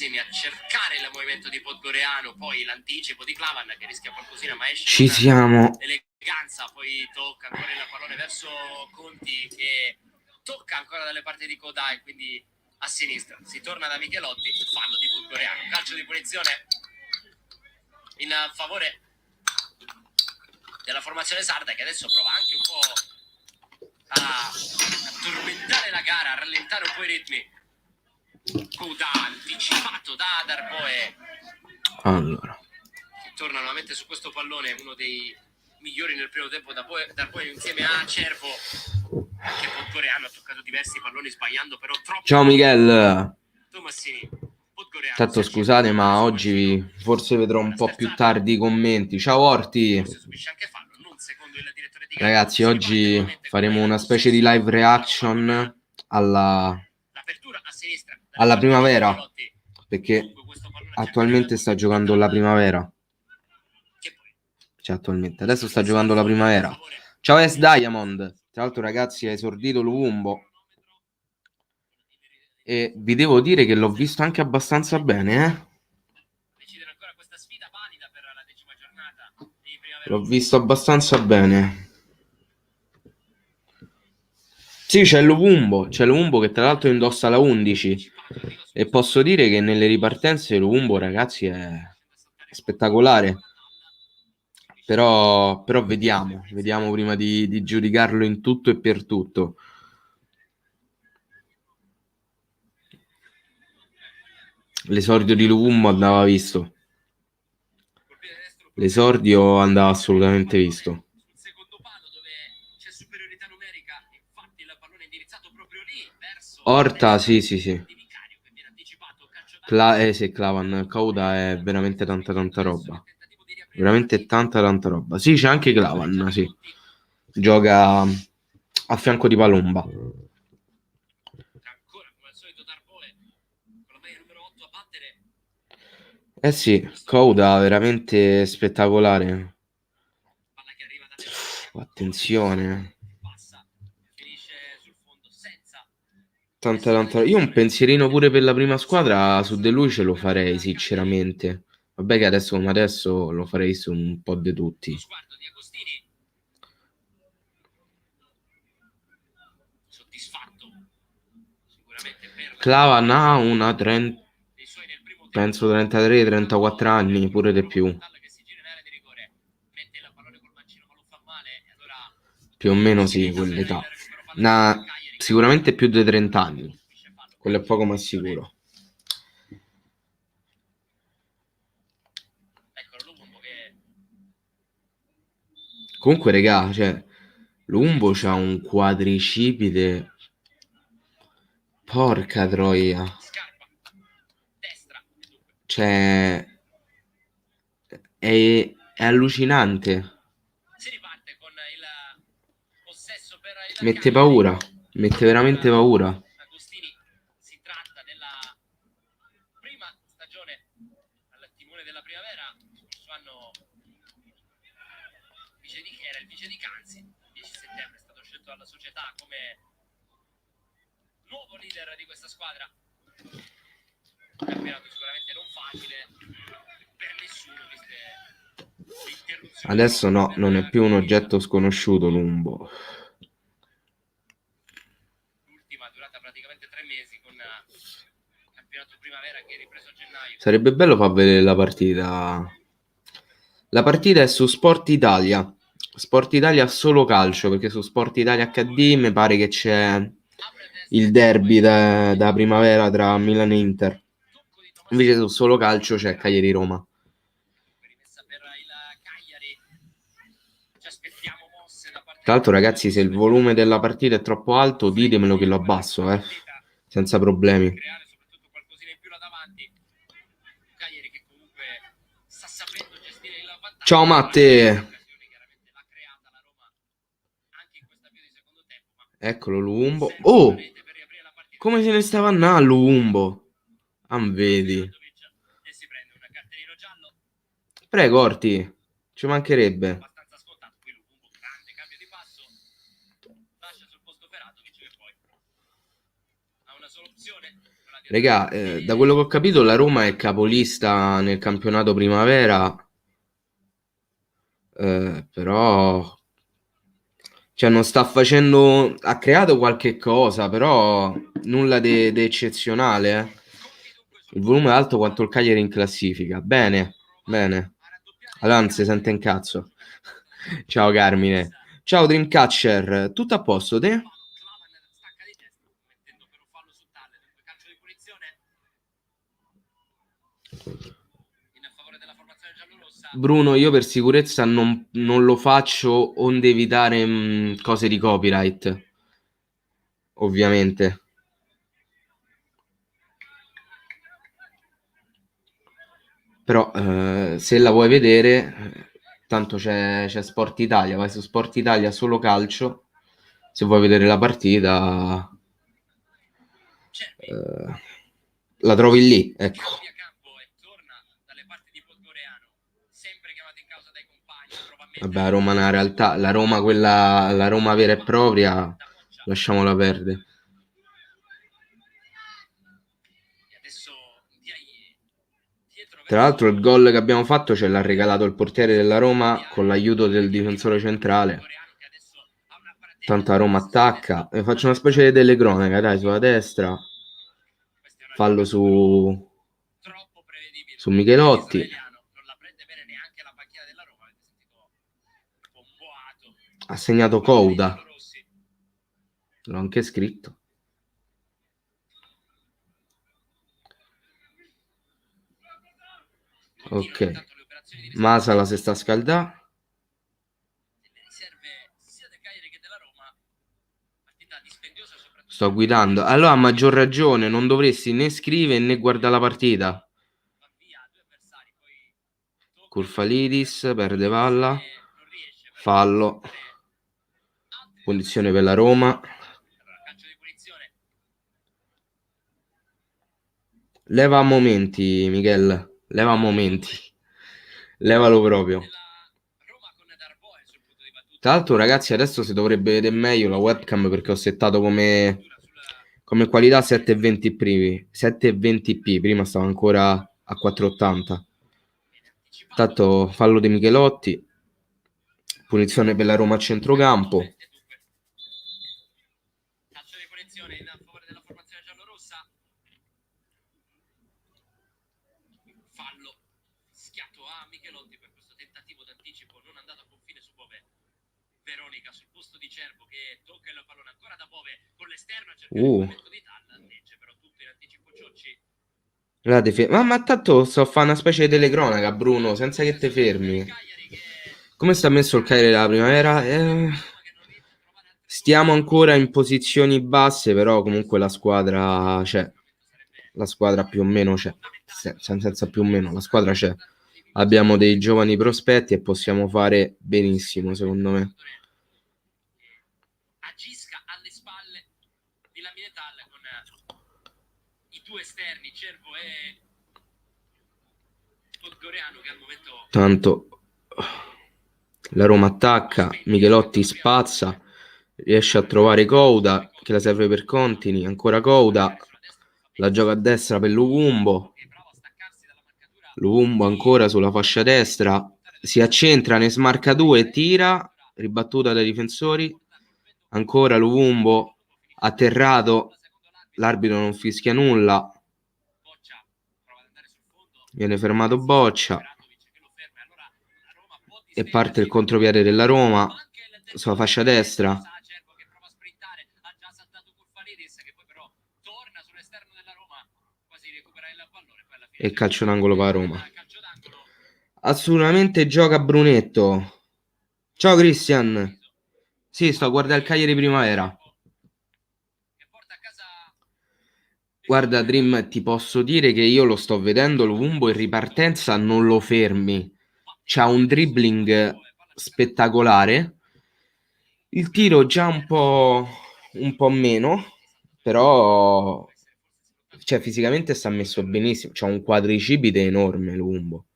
a cercare il movimento di Podgoriano, poi l'anticipo di Clavan che rischia qualcosina, ma esce Ci siamo. eleganza, poi tocca ancora il pallone verso Conti che tocca ancora dalle parti di Kodai, quindi a sinistra si torna da Michelotti, fallo di Podgoriano, calcio di punizione in favore della formazione sarda, che adesso prova anche un po' a tormentare la gara, a rallentare un po' i ritmi. Coda anticipato da Darboe. Allora, torna nuovamente su questo pallone, uno dei migliori nel primo tempo Darboe insieme a Cervo. Anche Podgoriano ha toccato diversi palloni sbagliando però troppo. ciao Miguel. Tomassini, Podgoriano, Tanto scusate, ma oggi forse vedrò un po' più tardi i commenti. Ciao Orti. Ragazzi, oggi faremo una specie di live reaction alla primavera, perché attualmente sta giocando la primavera. Cioè, attualmente. Adesso sta giocando la primavera. Ciao S Diamond. Tra l'altro, ragazzi, ha esordito Luvumbo. E vi devo dire che l'ho visto anche abbastanza bene, eh. L'ho visto abbastanza bene. Sì, c'è Luvumbo che tra l'altro indossa la 11 e posso dire che nelle ripartenze Luvumbo, ragazzi, è spettacolare. Però vediamo prima di giudicarlo in tutto e per tutto. L'esordio di Luvumbo andava visto. L'esordio andava assolutamente visto. Orta, sì. Sì, Clavan, Coda è veramente tanta roba. Veramente tanta roba. Sì, c'è anche Clavan, sì. Gioca a fianco di Palomba. Eh sì, Coda veramente spettacolare. Attenzione. Tanta. Io un pensierino pure per la prima squadra su De lui ce lo farei, sinceramente. Vabbè che adesso come adesso lo farei su un po' di tutti. Clavan ha una penso 33-34 anni, pure di più. Più o meno sì, quell'età. Sicuramente più di 30 anni. Quello è poco ma sicuro. Comunque, regà, cioè, Lumbo c'ha un quadricipite. Porca troia. Cioè, è allucinante. Mette paura. Mette veramente paura. Era il vice di Canzi, il 10 settembre è stato scelto dalla società come nuovo leader di questa squadra. Campionato sicuramente non facile per nessuno, viste l'interruzione. Adesso no, non è più un oggetto sconosciuto Lumbo. L'ultima durata praticamente 3 mesi con il campionato primavera che è ripreso a gennaio. Sarebbe bello far vedere la partita. La partita è su Sport Italia. Sport Italia solo calcio, perché su Sport Italia HD mi pare che c'è il derby da primavera tra Milan e Inter. Invece su solo calcio c'è Cagliari Roma. Tra l'altro, ragazzi, se il volume della partita è troppo alto, ditemelo che lo abbasso, senza problemi. Ciao Matte. Eccolo Lumbo. Oh! Come se ne stava a Lumbo? Vedi. Prego Orti, ci mancherebbe. Regà, da quello che ho capito la Roma è capolista nel campionato primavera, però cioè non sta facendo, ha creato qualche cosa, però nulla di eccezionale. Il volume è alto quanto il Cagliari in classifica. Bene, bene. Allora non si sente in cazzo. Ciao Carmine. Ciao Dreamcatcher, tutto a posto te? Bruno, io per sicurezza non lo faccio onde evitare cose di copyright, ovviamente. Però se la vuoi vedere, tanto c'è Sport Italia, vai su Sport Italia solo calcio, se vuoi vedere la partita la trovi lì, ecco. Vabbè, la Roma è una realtà, la Roma quella, la Roma vera e propria, lasciamola perdere. Tra l'altro il gol che abbiamo fatto ce l'ha regalato il portiere della Roma con l'aiuto del difensore centrale. Tanto la Roma attacca. E faccio una specie di telecronaca, dai, sulla destra. Fallo su Michelotti. Ha segnato Couda. L'ho anche scritto. Ok. Masala si sta scaldando. Sto guidando. Allora a maggior ragione non dovresti né scrivere né guardare la partita. Kurfalidis perde palla. Fallo. Punizione per la Roma. Leva a momenti, Michel. Leva a momenti. Levalo proprio. Tra l'altro, ragazzi, adesso si dovrebbe vedere meglio la webcam perché ho settato come qualità 720p. 720p, prima stavo ancora a 480. Tanto fallo di Michelotti. Punizione per la Roma a centrocampo. Ma tanto sto a fare una specie di telecronaca, Bruno, senza che te fermi. Come sta messo il Cagliari della primavera? Stiamo ancora in posizioni basse, però comunque la squadra c'è. La squadra più o meno c'è. Senza più o meno, la squadra c'è. Abbiamo dei giovani prospetti e possiamo fare benissimo, secondo me. Tanto la Roma attacca, Michelotti spazza, riesce a trovare Couda che la serve per Contini, ancora Couda, la gioca a destra per Luvumbo, Luvumbo ancora sulla fascia destra, si accentra, ne smarca due, tira, ribattuta dai difensori, ancora Luvumbo atterrato, l'arbitro non fischia nulla, viene fermato Boccia e parte il contropiede della Roma sulla fascia destra e calcio d'angolo per la Roma. Assolutamente gioca Brunetto. Ciao Christian. Sì, sto a guardare il Cagliari primavera. Guarda Dream, ti posso dire che io lo sto vedendo, Luvumbo in ripartenza non lo fermi. C'ha un dribbling spettacolare. Il tiro già un po' meno, però cioè fisicamente sta messo benissimo. C'ha un quadricipite enorme Luvumbo.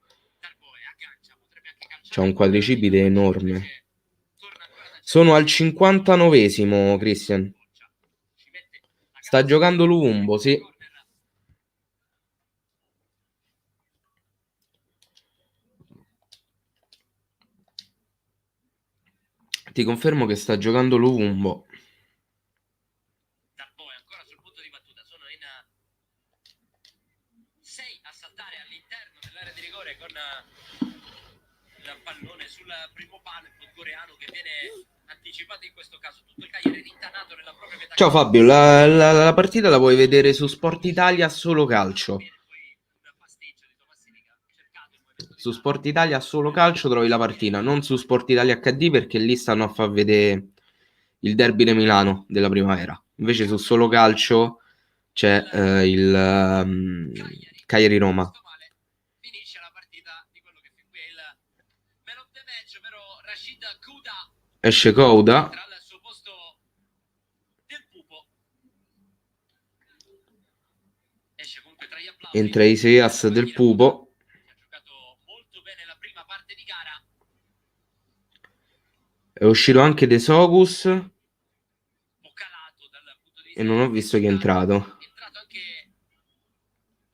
C'ha un quadricipite enorme. Sono al 59esimo, Christian. Sta giocando Luvumbo, sì. Ti confermo che sta giocando Luvumbo. Darboe ancora sul punto di battuta, sono in 6 a saltare all'interno dell'area di rigore con il pallone sul primo palo, il podgoriano che viene anticipato in questo caso, tutto il Cagliari rintanato nella propria metà. Ciao Fabio, la partita la puoi vedere su Sport Italia solo calcio. Su Sport Italia solo calcio trovi la partita, non su Sport Italia HD perché lì stanno a far vedere il derby di Milano della primavera. Invece su solo calcio c'è il Cagliari-Roma. Finisce la partita di quello che fu qui il man of the match, però Rashid Kouda Esce Kouda. tra il suo posto del Pupo. Esce comunque tra gli applausi. Entra Isias del Pupo. È uscito anche De Sogus e non ho visto chi è entrato. È entrato anche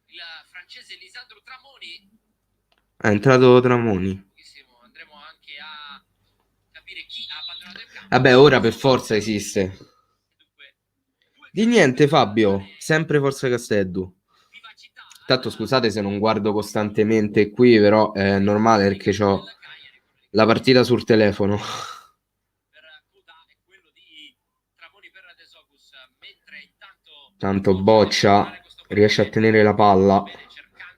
il francese Lisandro Tramoni. È entrato Tramoni. Andremo anche a capire chi ha abbandonato il campo. Vabbè, ora per forza esiste. Di niente Fabio, sempre Forza Casteddu. Tanto scusate se non guardo costantemente qui, però è normale perché ho la partita sul telefono. Tanto Boccia riesce a tenere la palla,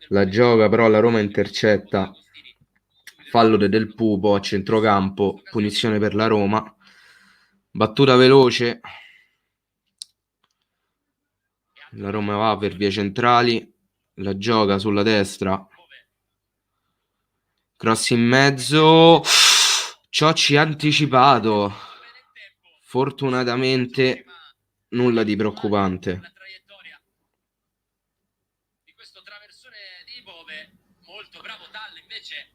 la gioca però la Roma intercetta, fallo del Pupo a centrocampo, punizione per la Roma, battuta veloce, la Roma va per vie centrali, la gioca sulla destra, cross in mezzo, Ciocci anticipato, fortunatamente nulla di preoccupante. La traiettoria di questo traversone di Bove, molto bravo Dall invece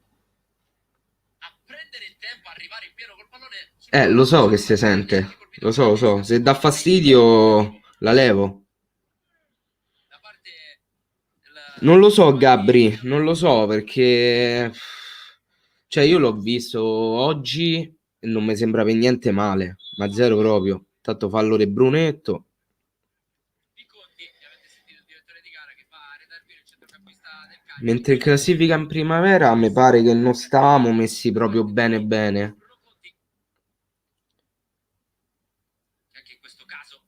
a prendere il tempo, arrivare in pieno col pallone. Lo so che si sente, lo so, se dà fastidio la levo. Non lo so Gabri, non lo so perché cioè io l'ho visto oggi e non mi sembra per niente male, ma zero proprio. Tanto fallo del Brunetto. Mentre in classifica in primavera mi pare che non stavamo messi proprio bene. Anche in questo caso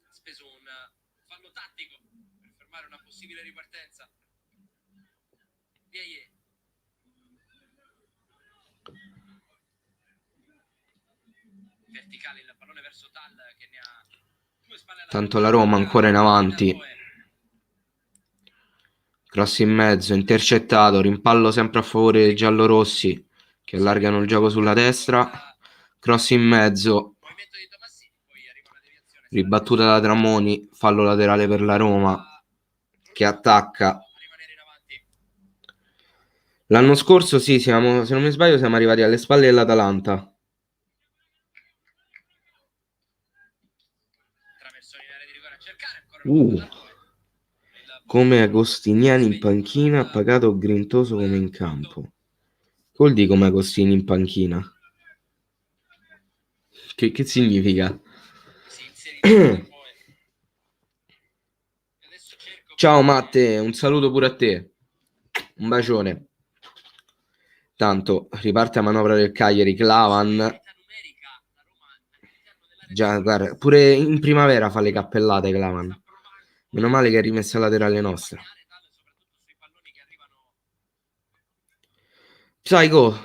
ha speso un fallo tattico per fermare una possibile ripartenza. Verticale il pallone verso Tal che ne ha due spalle alla Tanto la Roma ancora in avanti. Cross in mezzo, intercettato, rimpallo sempre a favore dei giallorossi che allargano il gioco sulla destra. Cross in mezzo, ribattuta da Tramoni, fallo laterale per la Roma che attacca. L'anno scorso sì, se non mi sbaglio siamo arrivati alle spalle dell'Atalanta. Come Agostiniani in panchina, pagato grintoso come in campo. Che vuol dire come Agostini in panchina? Che significa? Ciao Matte, un saluto pure a te. Un bacione. Tanto riparte la manovra del Cagliari, Clavan. Già, guarda, pure in primavera fa le cappellate Clavan. Meno male che è rimessa laterale nostra. Psycho,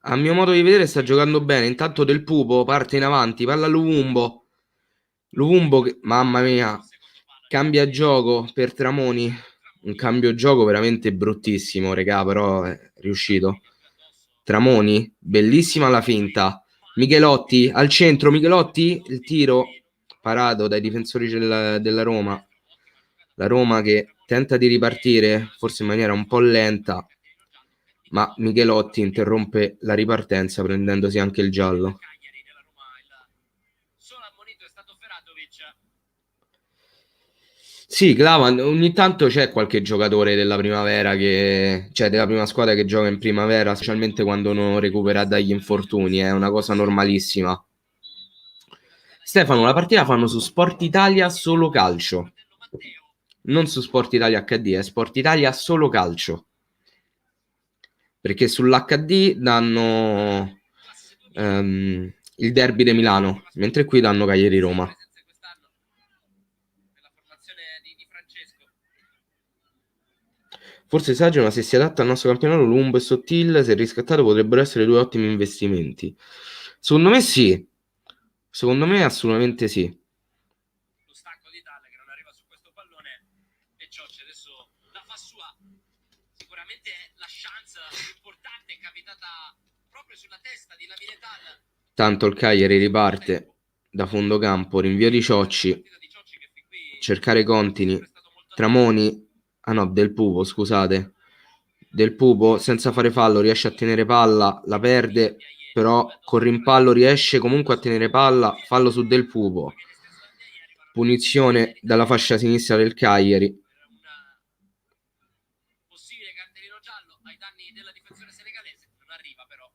a mio modo di vedere sta giocando bene. Intanto Del Pupo parte in avanti, palla a Luvumbo. Luvumbo, mamma mia, cambia gioco per Tramoni. Un cambio gioco veramente bruttissimo, regà, però è riuscito. Tramoni, bellissima la finta. Michelotti al centro, Michelotti, il tiro parato dai difensori della Roma. La Roma che tenta di ripartire, forse in maniera un po' lenta, ma Michelotti interrompe la ripartenza prendendosi anche il giallo. Sì, Clavan, ogni tanto c'è qualche giocatore della primavera cioè della prima squadra che gioca in primavera, specialmente quando non recupera dagli infortuni, è una cosa normalissima. Stefano, la partita fanno su Sport Italia solo calcio, non su Sport Italia HD, è Sport Italia solo calcio. Perché sull'HD danno il derby di Milano, mentre qui danno Cagliari Roma. Forse esagero, ma se si adatta al nostro campionato, Lumbo e Sottil, se riscattato, potrebbero essere due ottimi investimenti. Secondo me sì. Secondo me assolutamente sì. Lo stacco di Tal che non arriva su questo pallone e Ciocci adesso la fa sua. Sicuramente la chance importante è capitata proprio sulla testa di Lamine Tal. Tanto il Cagliari riparte da fondo campo, rinvio di Ciocci, cercare Contini, Tramoni, ah no, Del Pupo, scusate. Del Pupo senza fare fallo riesce a tenere palla, la perde, però con rimpallo riesce comunque a tenere palla, fallo su Del Pupo. Punizione dalla fascia sinistra del Cagliari. Possibile cartellino giallo ai danni della difensore senegalese, non arriva però.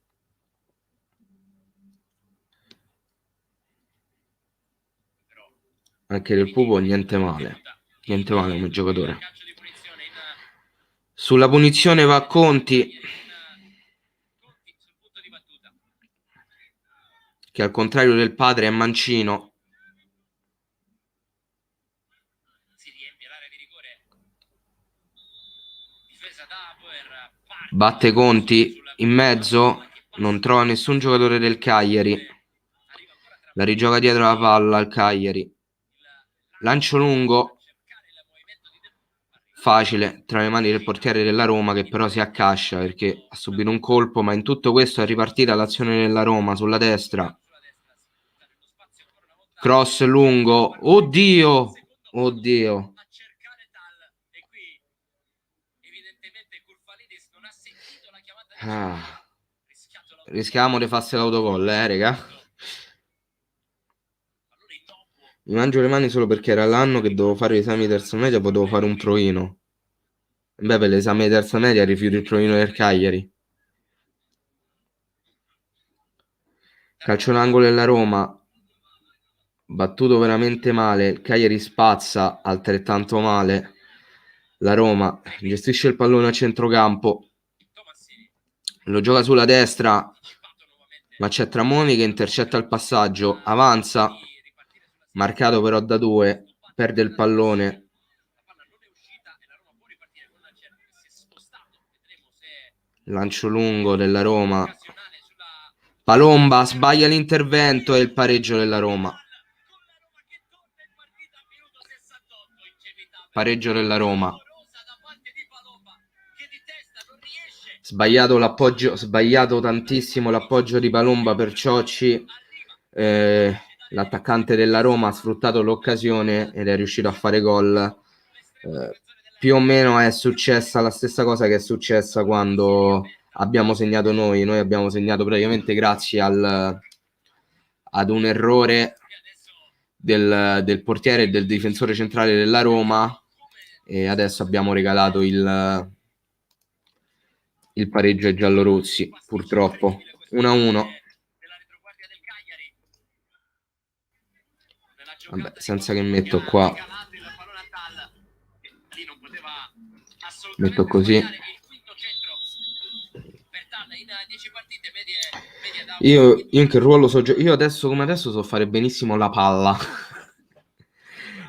Anche Del Pupo niente male come giocatore. Sulla punizione va Conti, che al contrario del padre è mancino. Batte Conti in mezzo, non trova nessun giocatore del Cagliari. La rigioca dietro la palla al Cagliari. Lancio lungo, facile, tra le mani del portiere della Roma, che però si accascia perché ha subito un colpo, ma in tutto questo è ripartita l'azione della Roma sulla destra. Cross lungo, oddio, oddio. Ah. Rischiamo di farsi l'autogol, raga. Mi mangio le mani solo perché era l'anno che dovevo fare l'esame di terza media, potevo fare un proino. Beh, per l'esame di terza media rifiuto il proino del Cagliari. Calcio d'angolo della Roma, battuto veramente male. Il Cagliari spazza altrettanto male. La Roma gestisce il pallone a centrocampo, lo gioca sulla destra, ma c'è Tramoni che intercetta il passaggio, avanza, marcato però da due, perde il pallone. Lancio lungo della Roma. Palomba sbaglia l'intervento e il pareggio della Roma. Pareggio della Roma. Sbagliato l'appoggio, sbagliato tantissimo l'appoggio di Palomba per Ciocci. L'attaccante della Roma ha sfruttato l'occasione ed è riuscito a fare gol. Più o meno è successa la stessa cosa che è successa quando abbiamo segnato noi. Noi abbiamo segnato praticamente grazie ad un errore del portiere e del difensore centrale della Roma, e adesso abbiamo regalato il pareggio ai giallorossi, purtroppo. 1-1. Vabbè, senza che metto qua. Metto così. Io in che ruolo so io adesso come adesso so fare benissimo la palla.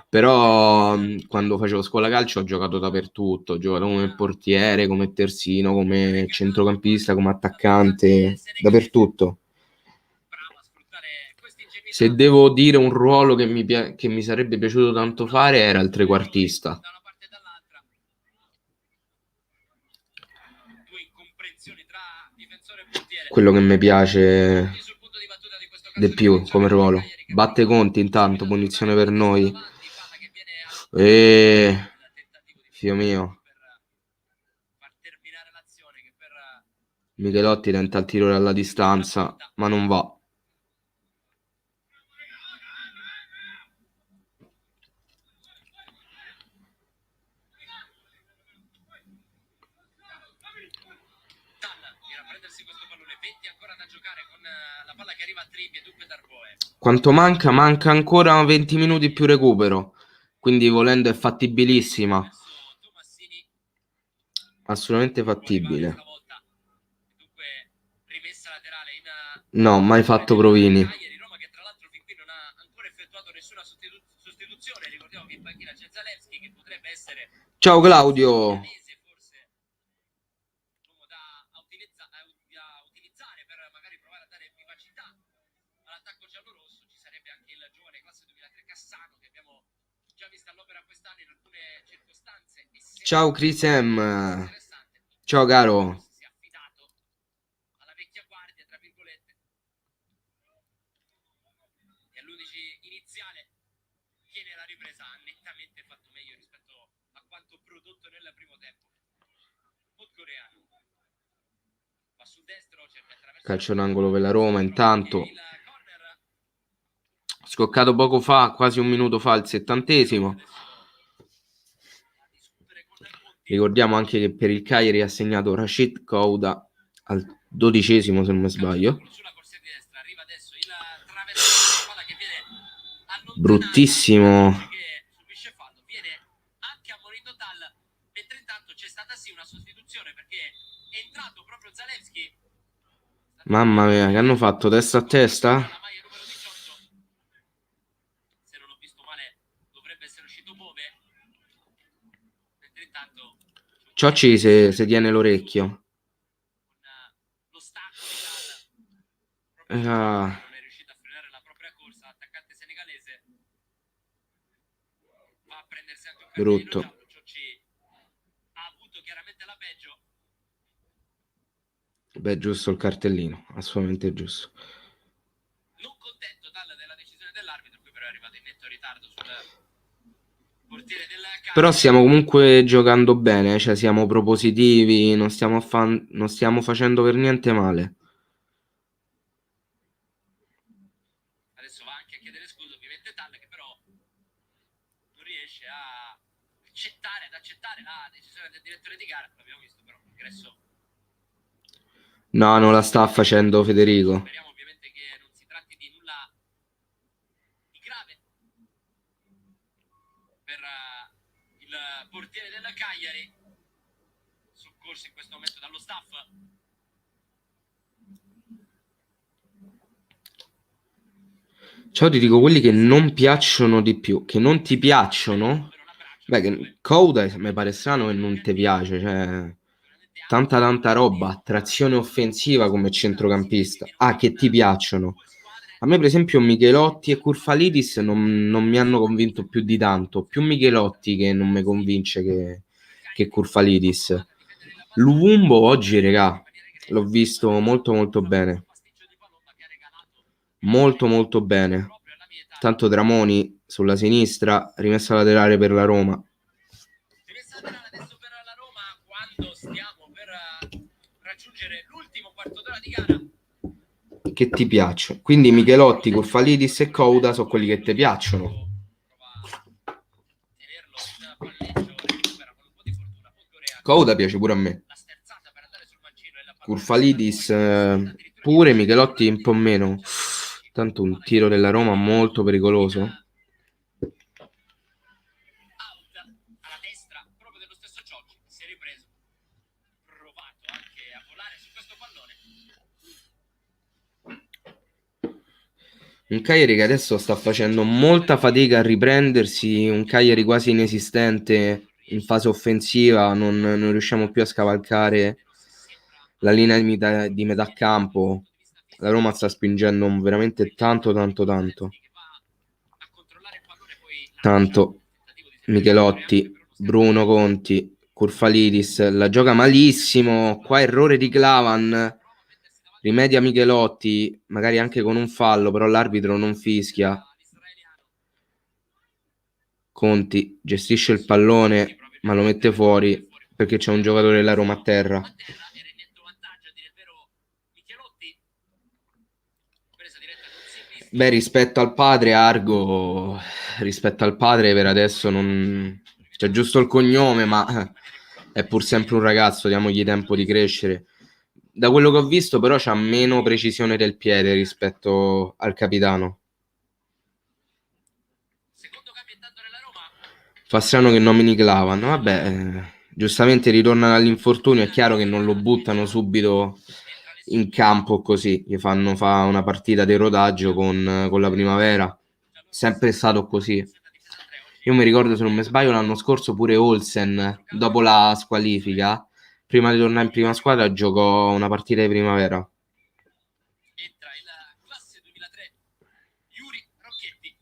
Però quando facevo scuola calcio ho giocato dappertutto, ho giocato come portiere, come terzino, come centrocampista, come attaccante, dappertutto. Se devo dire un ruolo che mi sarebbe piaciuto tanto fare era il trequartista. Quello che mi piace di più come ruolo. Batte Conti intanto, punizione per noi. Figlio mio. Michelotti tenta il tiro dalla distanza, ma non va. Quanto manca? Manca ancora 20 minuti più recupero, quindi volendo è fattibilissima. Assolutamente fattibile. No, mai fatto provini. Ciao Claudio. Ciao Chris M. Ciao caro. Calcio d'angolo per la Roma intanto. Scoccato poco fa, quasi un minuto fa, il 70°. Ricordiamo anche che per il Cagliari ha segnato Rachid Kouda al 12°, se non mi sbaglio. Bruttissimo. Mamma mia, che hanno fatto testa a testa? Ciocci se tiene l'orecchio. Brutto. Beh, giusto il cartellino, assolutamente giusto. Non contento della decisione dell'arbitro, qui però è arrivato in netto ritardo sul portiere del Cagliari. Però stiamo comunque giocando bene, cioè siamo propositivi, non stiamo facendo per niente male. Adesso va anche a chiedere scusa ovviamente Tal, che però non riesce ad accettare la decisione del direttore di gara. L'abbiamo visto però, ingresso. No, non la sta facendo Federico. Speriamo ovviamente che non si tratti di nulla di grave per il portiere del Cagliari, soccorso in questo momento dallo staff. Ciao, ti dico quelli che non piacciono di più, che non ti piacciono. Beh, che Kouda mi pare strano che non ti piace, cioè tanta roba, trazione offensiva come centrocampista. Ah, che ti piacciono. A me per esempio Michelotti e Kurfalidis non mi hanno convinto più di tanto, più Michelotti che non mi convince che Kurfalidis. Lumumbo oggi, regà, l'ho visto molto bene. Molto bene. Tanto Tramoni sulla sinistra, rimessa laterale per la Roma. Rimessa laterale adesso per la Roma quando stiamo per raggiungere l'ultimo quarto d'ora di gara. Che ti piacciono? Quindi Michelotti, Kurfalidis e Kouda sono quelli che ti piacciono. Kouda piace pure a me. Kurfalidis pure, Michelotti un po' meno. Tanto un tiro della Roma molto pericoloso. Un Cagliari che adesso sta facendo molta fatica a riprendersi, un Cagliari quasi inesistente in fase offensiva, non riusciamo più a scavalcare la linea di metà campo. La Roma sta spingendo veramente tanto. Tanto Michelotti, Bruno Conti, Kurfalidis, la gioca malissimo, qua errore di Clavan, rimedia Michelotti, magari anche con un fallo, però l'arbitro non fischia. Conti gestisce il pallone, ma lo mette fuori perché c'è un giocatore della Roma a terra. Beh, rispetto al padre Argo, per adesso non c'è giusto il cognome, ma è pur sempre un ragazzo, diamogli tempo di crescere. Da quello che ho visto, però, c'ha meno precisione del piede rispetto al capitano. Secondo cambio intanto nella Roma. Fa strano che nomini Clavan. Vabbè, giustamente ritorna dall'infortunio. È chiaro che non lo buttano subito in campo così. Gli fanno fa una partita di rodaggio con la primavera. Sempre stato così. Io mi ricordo, se non mi sbaglio, l'anno scorso pure Olsen, dopo la squalifica, prima di tornare in prima squadra, giocò una partita di primavera. Entra il classe 2003 Yuri Rocchetti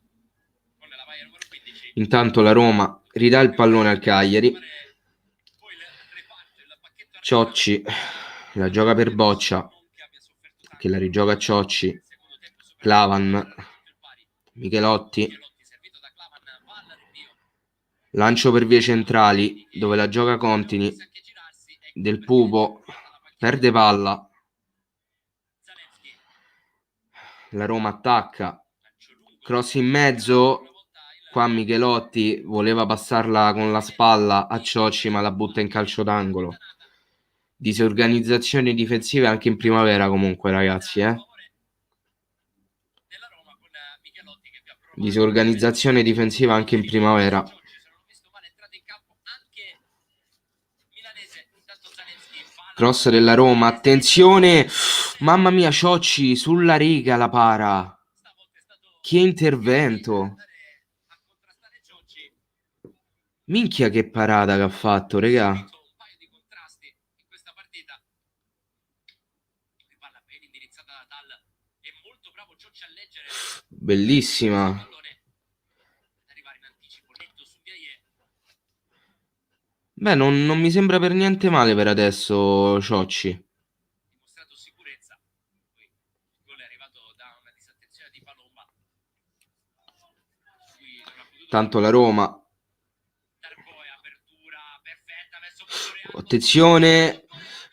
con la maglia numero 15. Intanto la Roma ridà il pallone al Cagliari. Poi il reparto, il pacchetto Ciocci la gioca per Boccia, che la rigioca a Ciocci. Clavan, Michelotti, servito da Clavan, va al rinvio. lancio per vie centrali, dove la gioca Contini. Del Pupo perde palla. Zalewski, La Roma attacca, cross in mezzo. Qua Michelotti voleva passarla con la spalla a Ciocci, ma la butta in calcio d'angolo. Disorganizzazioni difensive anche in primavera, comunque, ragazzi, della Roma con Michelotti che vi ha provato. disorganizzazione difensiva anche in primavera. Se non ho visto male, è entrato in campo anche milanese. Intanto Zalewski fa la Cross della Roma, attenzione, mamma mia, Ciocci sulla riga la para. stavolta è stato Che intervento, a contrastare Ciocci. minchia che parata che ha fatto, regà. Un paio di contrasti in questa partita. Qui palla ben indirizzata da Tal. È molto bravo Ciocci a leggere il Bellissima. pallone. Ad arrivare in anticipo, netto su Biaie. Beh, non mi sembra per niente male per adesso Ciocci. Dimostrato sicurezza. Qui il gol è arrivato da una disattenzione di Palomba. Qui non ha potuto Tanto la Roma, dare poi apertura perfetta verso Coreano. attenzione,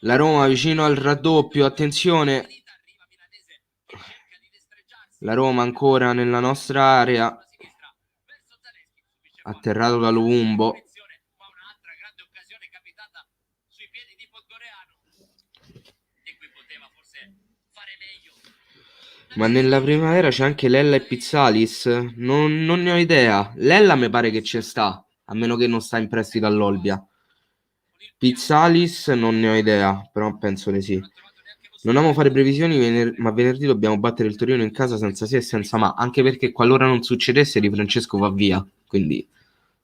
la Roma vicino al raddoppio, attenzione. Arriva milanese che cerca di destreggiarsi. La Roma ancora nella nostra area, Sulla sinistra verso Zalewski. Subisce atterrato da Lumumbo. ma un'altra grande occasione capitata sui piedi di Podgoreano. E qui poteva forse fare meglio. Ma nella primavera c'è anche Lella e Pizzalis? Non ne ho idea. Lella mi pare che ci sta, a meno che non sta in prestito all'Olbia. Pizzalis non ne ho idea, però penso di sì. Non amo fare previsioni, ma venerdì dobbiamo battere il Torino in casa senza se e senza ma, anche perché qualora non succedesse Di Francesco va via, quindi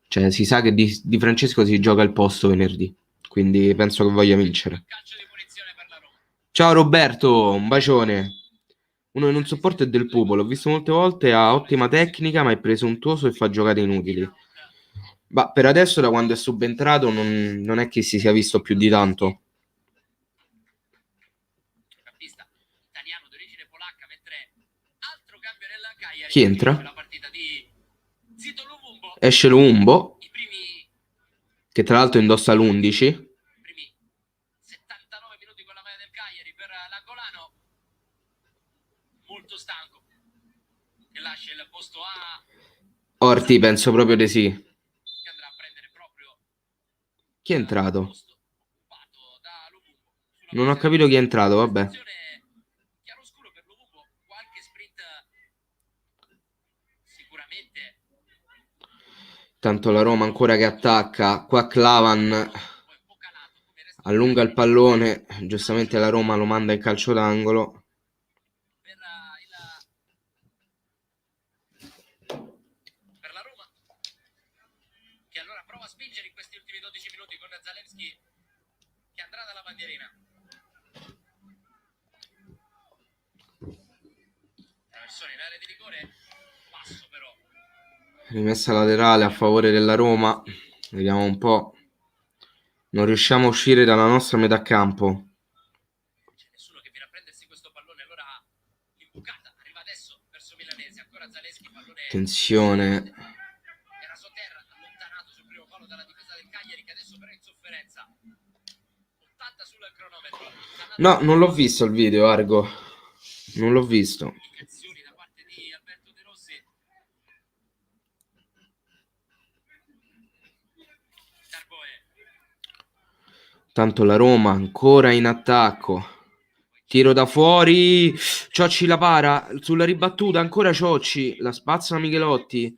cioè, si sa che Di Francesco si gioca il posto venerdì, quindi penso che voglia vincere. Calcio di punizione per la Roma. Ciao Roberto, un bacione. Uno che non sopporto è Del Pupo, l'ho visto molte volte, ha ottima tecnica ma è presuntuoso e fa giocate inutili. Ma per adesso, da quando è subentrato, non è che si sia visto più di tanto. Campista italiano d'origine polacca, mentre altro cambio nella Cagliari. Chi entra? La partita di Zito Lumumbo. Esce Lumumbo, I primi che tra l'altro indossa l'11. 79 minuti con la maglia del Cagliari per l'angolano. Molto stanco. Che lascia il posto a Orti, penso proprio di sì. che andrà a prendere proprio Chi è entrato? posto occupato da Lumumbo. Non ho capito chi è entrato, vabbè. Chiaroscuro per Lumumbo, qualche sprint sicuramente. Tanto la Roma ancora che attacca. Qua Clavan Poi un po' calato come resta allunga il pallone. Giustamente la Roma lo manda in calcio d'angolo. per la Roma, che allora prova a spingere in questi ultimi 12 minuti con Zalewski che andrà dalla bandierina. Traversone in area di rigore, passo però. Rimessa laterale a favore della Roma. Vediamo un po'. Non riusciamo a uscire dalla nostra metà campo. C'è nessuno che viene a prendersi questo pallone, allora l'imbucata arriva adesso verso Milanese, ancora Zalewski, pallone. Attenzione. Era sotterra, allontanato sul primo palo dalla difesa del Cagliari che adesso però è in sofferenza. 80 sul cronometro. No, non l'ho visto il video, Argo. Non l'ho visto. Indicazioni da parte di Alberto De Rossi. Darboe. Tanto la Roma ancora in attacco. Tiro da fuori. Ciocci la para. Sulla ribattuta ancora Ciocci. La spazza Michelotti.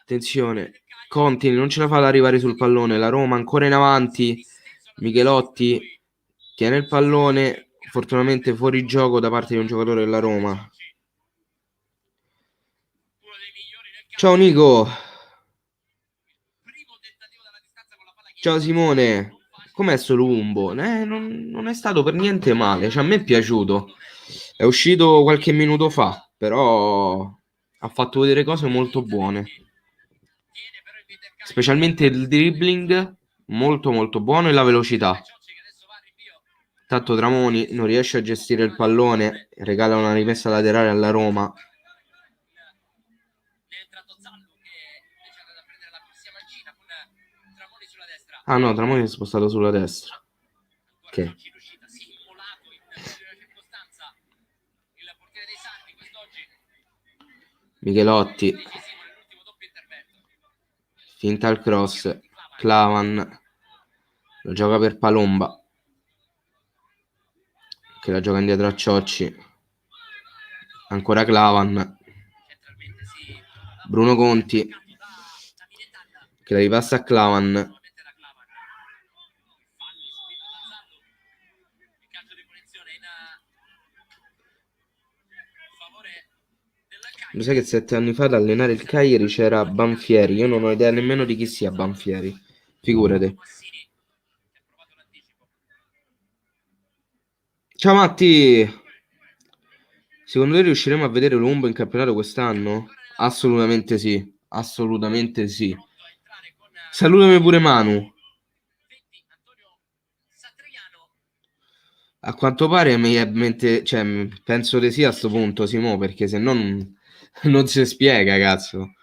Attenzione. Conti non ce la fa ad arrivare sul pallone. La Roma ancora in avanti. Michelotti tiene il pallone. Fortunatamente fuori gioco da parte di un giocatore della Roma. Ciao Nico. Ciao Simone. Com'è sto Lumbo? Non è stato per niente male. Cioè, a me è piaciuto. È uscito qualche minuto fa, però ha fatto vedere cose molto buone. Specialmente il dribbling, molto molto buono, e la velocità. Tanto Tramoni non riesce a gestire il pallone, regala una rimessa laterale alla Roma. Ah no, Tramoni è spostato sulla destra. Ok. Michelotti. Finta il cross. Clavan. Lo gioca per Palomba, che la gioca indietro a Ciocci. Ancora Clavan. Bruno Conti, che la ripassa a Clavan. Mi sa che 7 anni fa ad allenare il Cagliari c'era Banfieri. Io non ho idea nemmeno di chi sia Banfieri. Figurati. Ciao Matti. Secondo te riusciremo a vedere Lumbo in campionato quest'anno? Assolutamente sì. Assolutamente sì. Salutami pure Manu. A quanto pare cioè, penso di sì a sto punto, Simo, perché se no non si spiega, cazzo.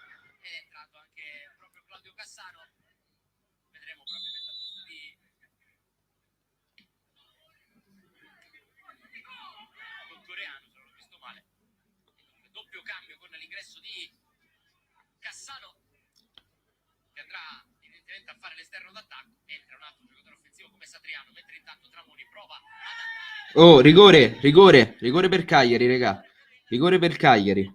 Oh, rigore per Cagliari, raga. Rigore per Cagliari.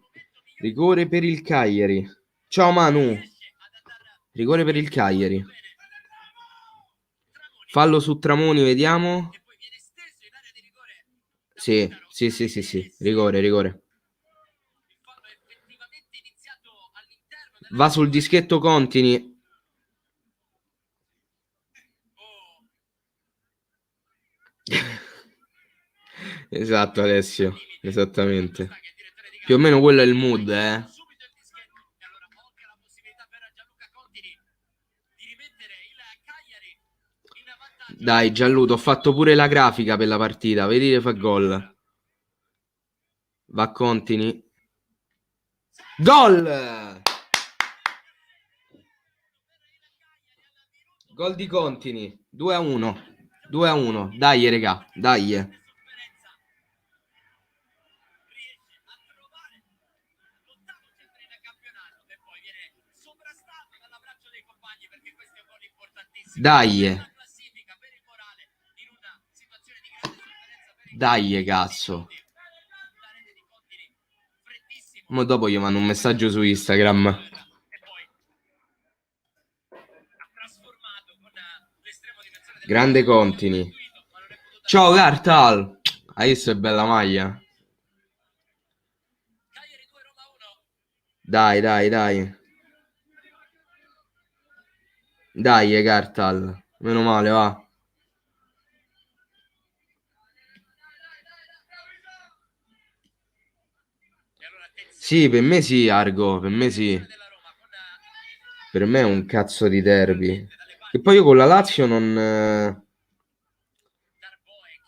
Rigore per il Cagliari. Ciao Manu. Rigore per il Cagliari. Fallo su Tramoni, vediamo. Sì. Rigore. Va sul dischetto Contini. Esatto, Alessio. Esattamente. Più o meno quello è il mood, eh. Dai, Gianluto, ho fatto pure la grafica per la partita. Vedi che fa gol. Va Contini. Gol! Gol di Contini. 2-1. 2-1. Dai, regà. Dai. Dai. Dai, cazzo. Ma dopo gli mando un messaggio su Instagram. Grande Contini. Ciao Gartal. Hai visto è bella maglia? Dai. Dai, Gartal. Meno male, va. Sì, per me sì, Argo. Per me sì. Per me è un cazzo di derby. E poi io con la Lazio non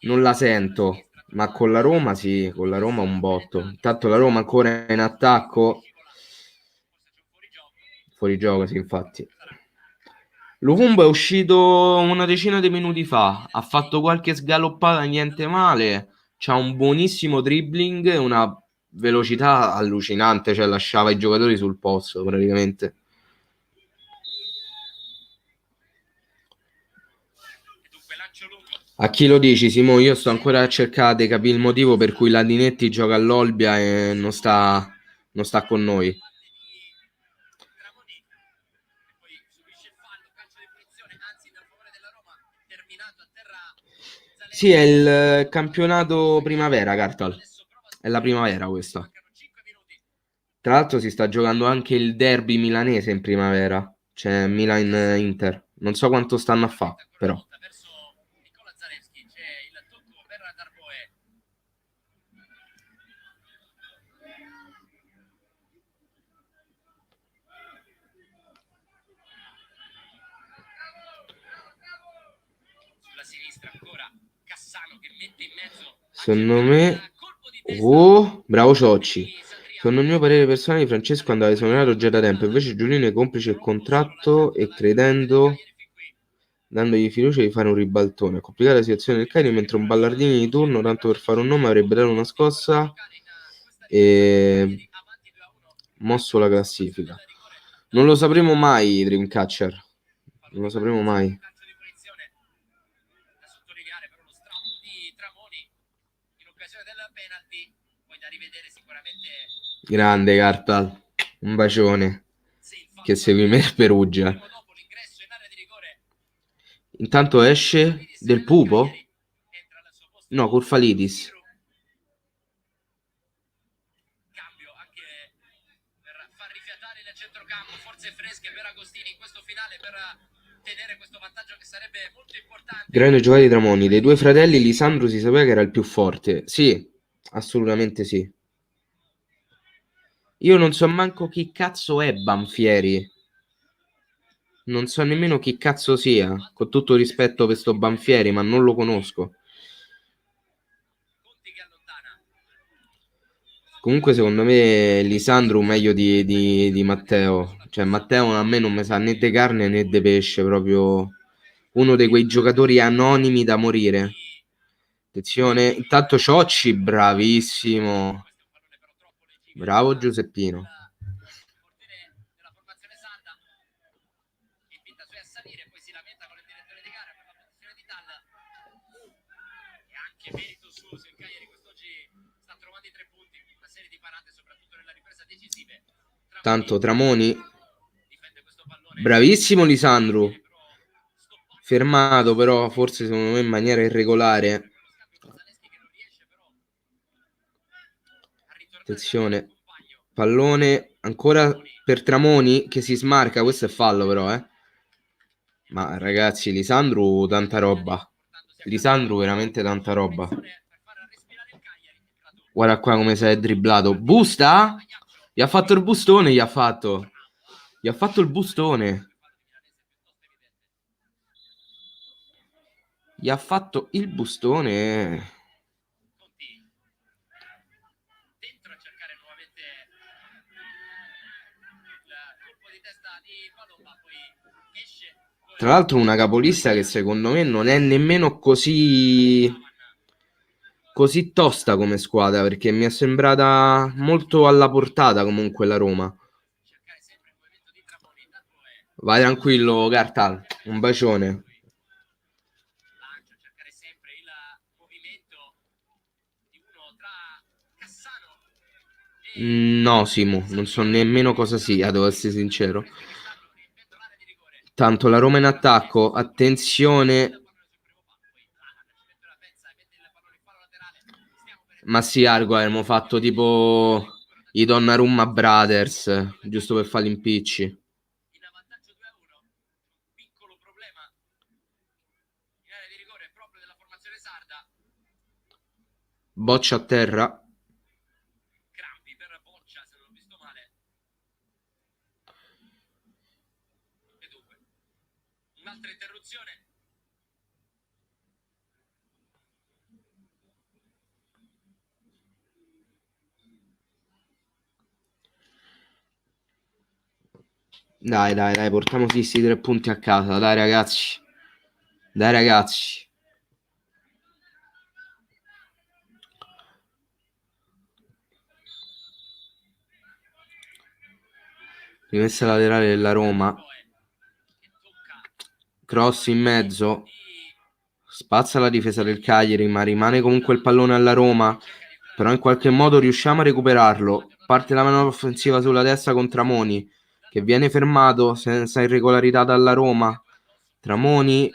la sento. Ma con la Roma sì, con la Roma un botto. Intanto la Roma ancora in attacco. Fuori gioco, sì, infatti. Luvumbo è uscito una decina di minuti fa. Ha fatto qualche sgaloppata, niente male. C'ha un buonissimo dribbling e una velocità allucinante. Cioè lasciava i giocatori sul posto praticamente. A chi lo dici, Simo? Io sto ancora a cercare di capire il motivo per cui Ladinetti gioca all'Olbia e non sta con noi. Sì, è il campionato primavera, Cartal. È la primavera questa. Tra l'altro si sta giocando anche il derby milanese in primavera. C'è Milan-Inter. Non so quanto stanno a fa', però. Secondo me... Oh, bravo Ciocci. Secondo il mio parere personale, Francesco andava esonerato già da tempo. Invece Giulino è complice il contratto e credendo, dandogli fiducia di fare un ribaltone. Complicata la situazione del Cagliari, mentre un Ballardini di turno, tanto per fare un nome, avrebbe dato una scossa e mosso la classifica. Non lo sapremo mai, Dreamcatcher. Non lo sapremo mai. Grande Cartal, un bacione. Che segui me il Perugia. Intanto esce Del Pupo? No, Curfalidis. Grande giocata di Tramoni. Dei due fratelli, Lisandro si sapeva che era il più forte. Sì, assolutamente sì. Io non so manco chi cazzo è Banfieri. Non so nemmeno chi cazzo sia. Con tutto rispetto per sto Banfieri, ma non lo conosco. Comunque secondo me Lisandro meglio di Matteo. Cioè Matteo a me non mi sa né di carne né di pesce. Proprio uno di quei giocatori anonimi da morire. Attenzione, intanto Ciocci, bravissimo. Bravo Giuseppino. Tanto Tramoni. Bravissimo Lisandro. Fermato però forse secondo me in maniera irregolare. Attenzione. Pallone ancora per Tramoni che si smarca. Questo è fallo però, eh. Ma ragazzi, Lisandro tanta roba. Lisandro veramente tanta roba. Guarda qua come si è dribblato. Busta? Gli ha fatto il bustone, gli ha fatto. Gli ha fatto il bustone. Gli ha fatto il bustone. Tra l'altro una capolista che secondo me non è nemmeno così tosta come squadra, perché mi è sembrata molto alla portata comunque la Roma. Vai tranquillo Cartal, un bacione. No Simo, non so nemmeno cosa sia, devo essere sincero. Tanto la Roma in attacco, attenzione. Ma sì, Argo, abbiamo fatto tipo i Donnarumma Brothers, giusto per fare gli impicci. Boccia a terra. Dai, portiamo questi 3 punti a casa, dai ragazzi. Dai ragazzi. Rimessa laterale della Roma. Cross in mezzo. spazza la difesa del Cagliari, ma rimane comunque il pallone alla Roma, però in qualche modo riusciamo a recuperarlo. Parte la manovra offensiva sulla destra con Tramoni, che viene fermato senza irregolarità dalla Roma. Tramoni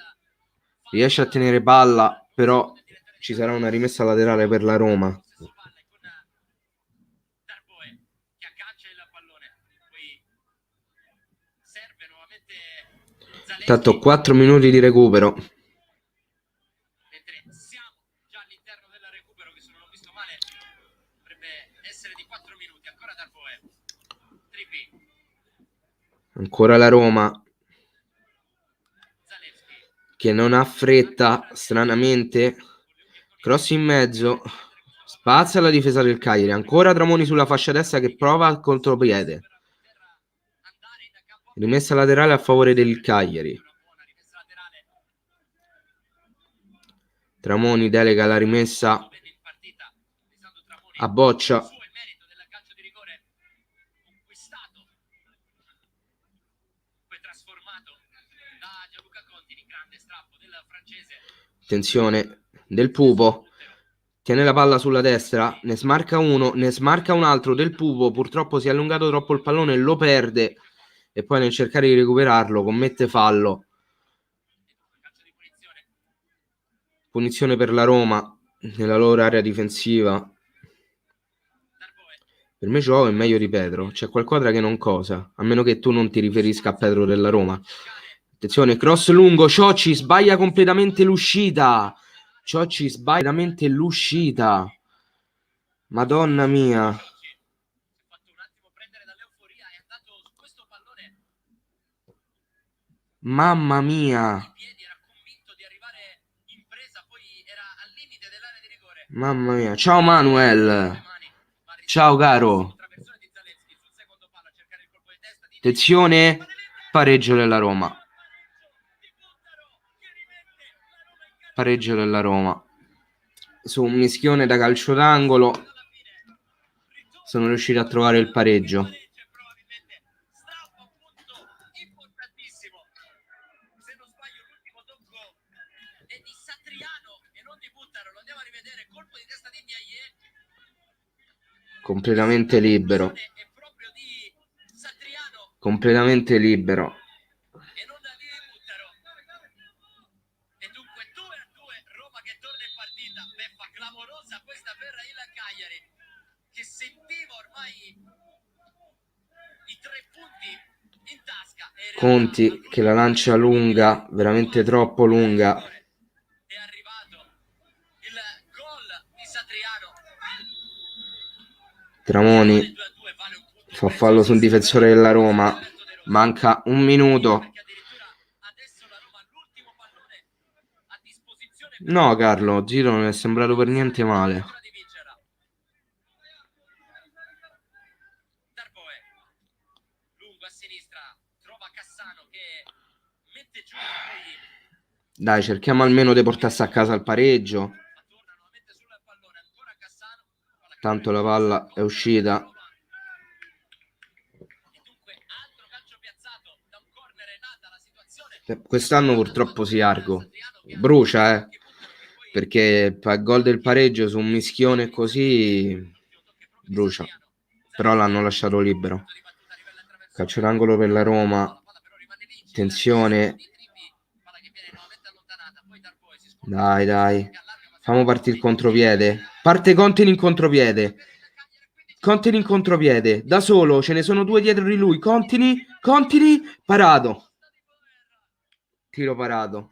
riesce a tenere palla, però ci sarà una rimessa laterale per la Roma. Tanto 4 minuti di recupero. Mentre siamo già all'interno del recupero, che se non ho visto male dovrebbe essere di 4 minuti. Ancora Darboe. Trippi. Ancora la Roma, che non ha fretta, stranamente. Cross in mezzo, spazia la difesa del Cagliari. Ancora Tramoni sulla fascia destra che prova al contropiede. Rimessa laterale a favore del Cagliari. Tramoni delega la rimessa a Boccia. Attenzione del Pupo. Tiene la palla sulla destra, ne smarca uno, ne smarca un altro del Pupo. Purtroppo si è allungato troppo il pallone, lo perde e poi nel cercare di recuperarlo commette fallo. Punizione per la Roma nella loro area difensiva. Per me Joao è meglio di Pedro. C'è qualcosa che non cosa, a meno che tu non ti riferisca a Pedro della Roma. Attenzione, cross lungo, Ciocci sbaglia completamente l'uscita. Ciocci sbaglia completamente l'uscita. Madonna mia. Mamma mia. Mamma mia. Ciao Manuel. Ciao caro. Attenzione, pareggio della Roma. Pareggio della Roma. Su un mischione da calcio d'angolo sono riusciti a trovare il pareggio. Completamente libero. Completamente libero. E dunque 2-2, Roma che torna in partita. Beffa clamorosa questa per il Cagliari, che sentiva ormai i 3 punti in tasca. Conti che la lancia lunga, veramente troppo lunga. È arrivato il gol di Satriano. Tramoni fa fallo su un difensore della Roma. Manca un minuto. No, Carlo, Giro non è sembrato per niente male. Dai, cerchiamo almeno di portarsi a casa il pareggio. Tanto la palla è uscita. Quest'anno purtroppo Siargo brucia, perché fa il gol del pareggio su un mischione così brucia, però l'hanno lasciato libero. Calcio d'angolo per la Roma. Attenzione, dai, facciamo partire il contropiede. Parte Conte in contropiede. Contini in contropiede, da solo, ce ne sono 2 dietro di lui. Contini, parato. Tiro parato.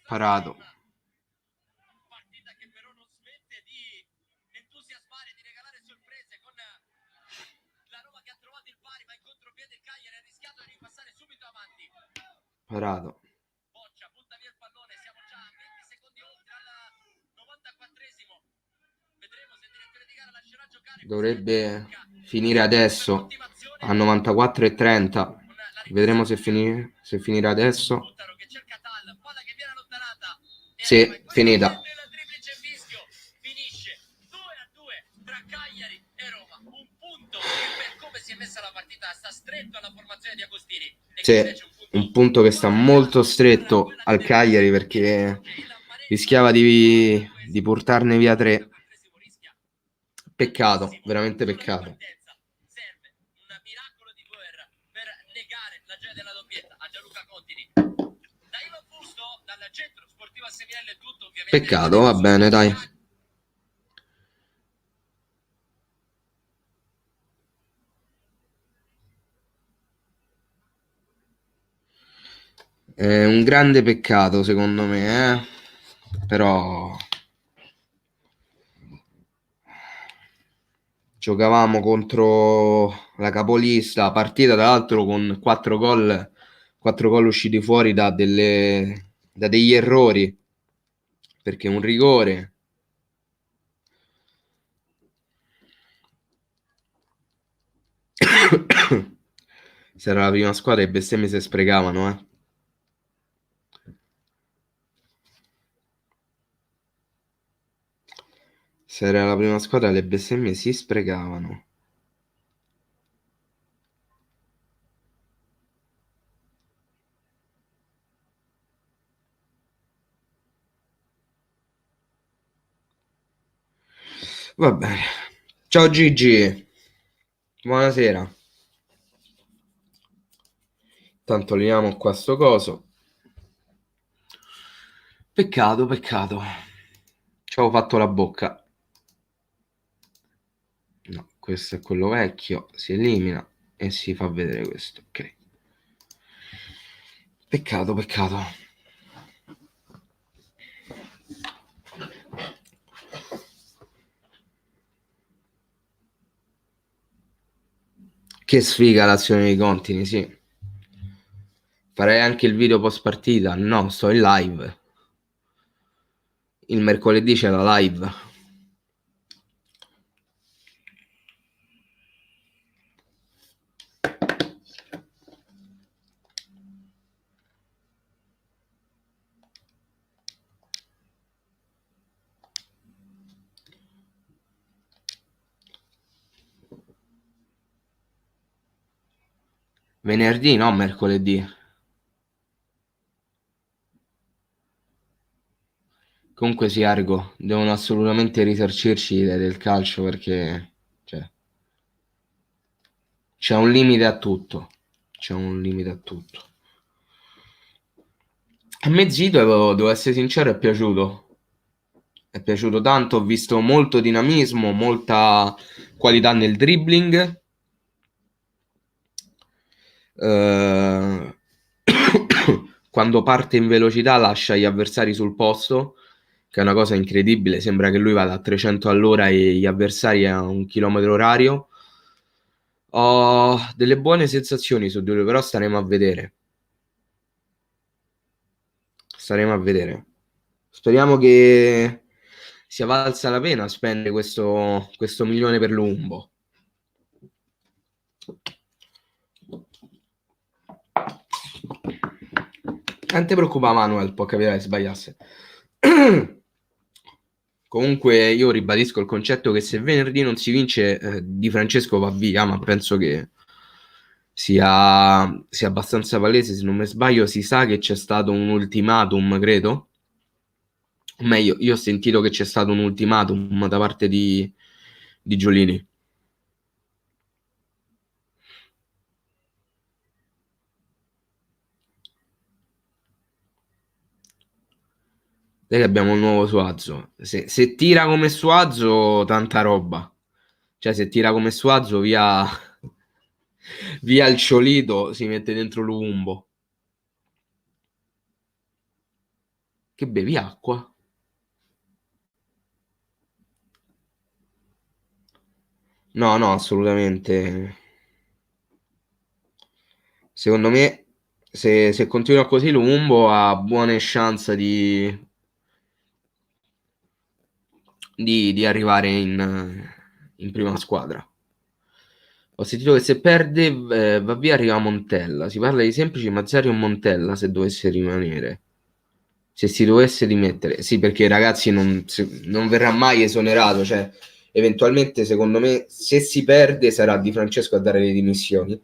Parato. Partita che però non smette di entusiasmare, di regalare sorprese con la Roma che ha trovato il pari, ma in contropiede il Cagliari ha rischiato di ripassare subito avanti. Parato. Boccia butta via il pallone, siamo già a 20 secondi oltre al 94esimo. Vedremo se il direttore di gara lascerà giocare. Dovrebbe finire adesso a 94:30. Vedremo se finirà adesso. Sì, finita. si è messa la partita, sta stretto alla formazione di Agostini. E Sì, invece un punto che sta molto stretto al Cagliari perché rischiava di portarne via 3. Peccato, veramente peccato. Serve un miracolo di guerra per negare la gioia della doppietta a Gianluca Contini. Da Ivan Fusto, dal centro sportivo a Seminelle, tutto ovviamente. Peccato, va bene, dai. È un grande peccato secondo me, però giocavamo contro la capolista, partita tra l'altro con 4 gol usciti fuori da degli errori, perché un rigore, se era la prima squadra le bestemmie si sprecavano, se era la prima squadra le bestemmie si sprecavano. Va bene. Ciao Gigi. Buonasera. Tanto togliamo qua sto coso. Peccato. Ci avevo fatto la bocca. No, questo è quello vecchio. Si elimina e si fa vedere questo. Ok. Peccato. Che sfiga l'azione di Contini, sì. Farei anche il video post partita. No, sto in live. Il mercoledì c'è la live. Venerdì, no, mercoledì. Comunque sì, Argo, devono assolutamente risarcirci del calcio perché cioè, c'è un limite a tutto. A me Zito, devo essere sincero, è piaciuto. È piaciuto tanto, ho visto molto dinamismo, molta qualità nel dribbling. Quando parte in velocità lascia gli avversari sul posto, che è una cosa incredibile, sembra che lui vada a 300 all'ora e gli avversari a 1 chilometro orario. Ho delle buone sensazioni su di lui, però staremo a vedere. Speriamo che sia valsa la pena spendere questo 1 milione per l'Umbo. Non ti preoccupa Manuel, può capire che sbagliasse. Comunque io ribadisco il concetto che se venerdì non si vince, Di Francesco va via, ma penso che sia abbastanza palese. Se non mi sbaglio si sa che c'è stato un ultimatum, credo. O meglio, io ho sentito che c'è stato un ultimatum da parte di Giolini. Noi abbiamo un nuovo Suazo. Se tira come Suazo, tanta roba. Cioè, se tira come Suazo, via il Ciolito, si mette dentro l'Umbo. Che bevi acqua? No, assolutamente. Secondo me, se continua così, l'Umbo ha buone chance di arrivare in prima squadra. Ho sentito che se perde va via, arriva Montella. Si parla di semplici Mazzari o Montella se dovesse rimanere. Se si dovesse dimettere. Sì, perché ragazzi non verrà mai esonerato. Cioè, eventualmente, secondo me, se si perde sarà Di Francesco a dare le dimissioni,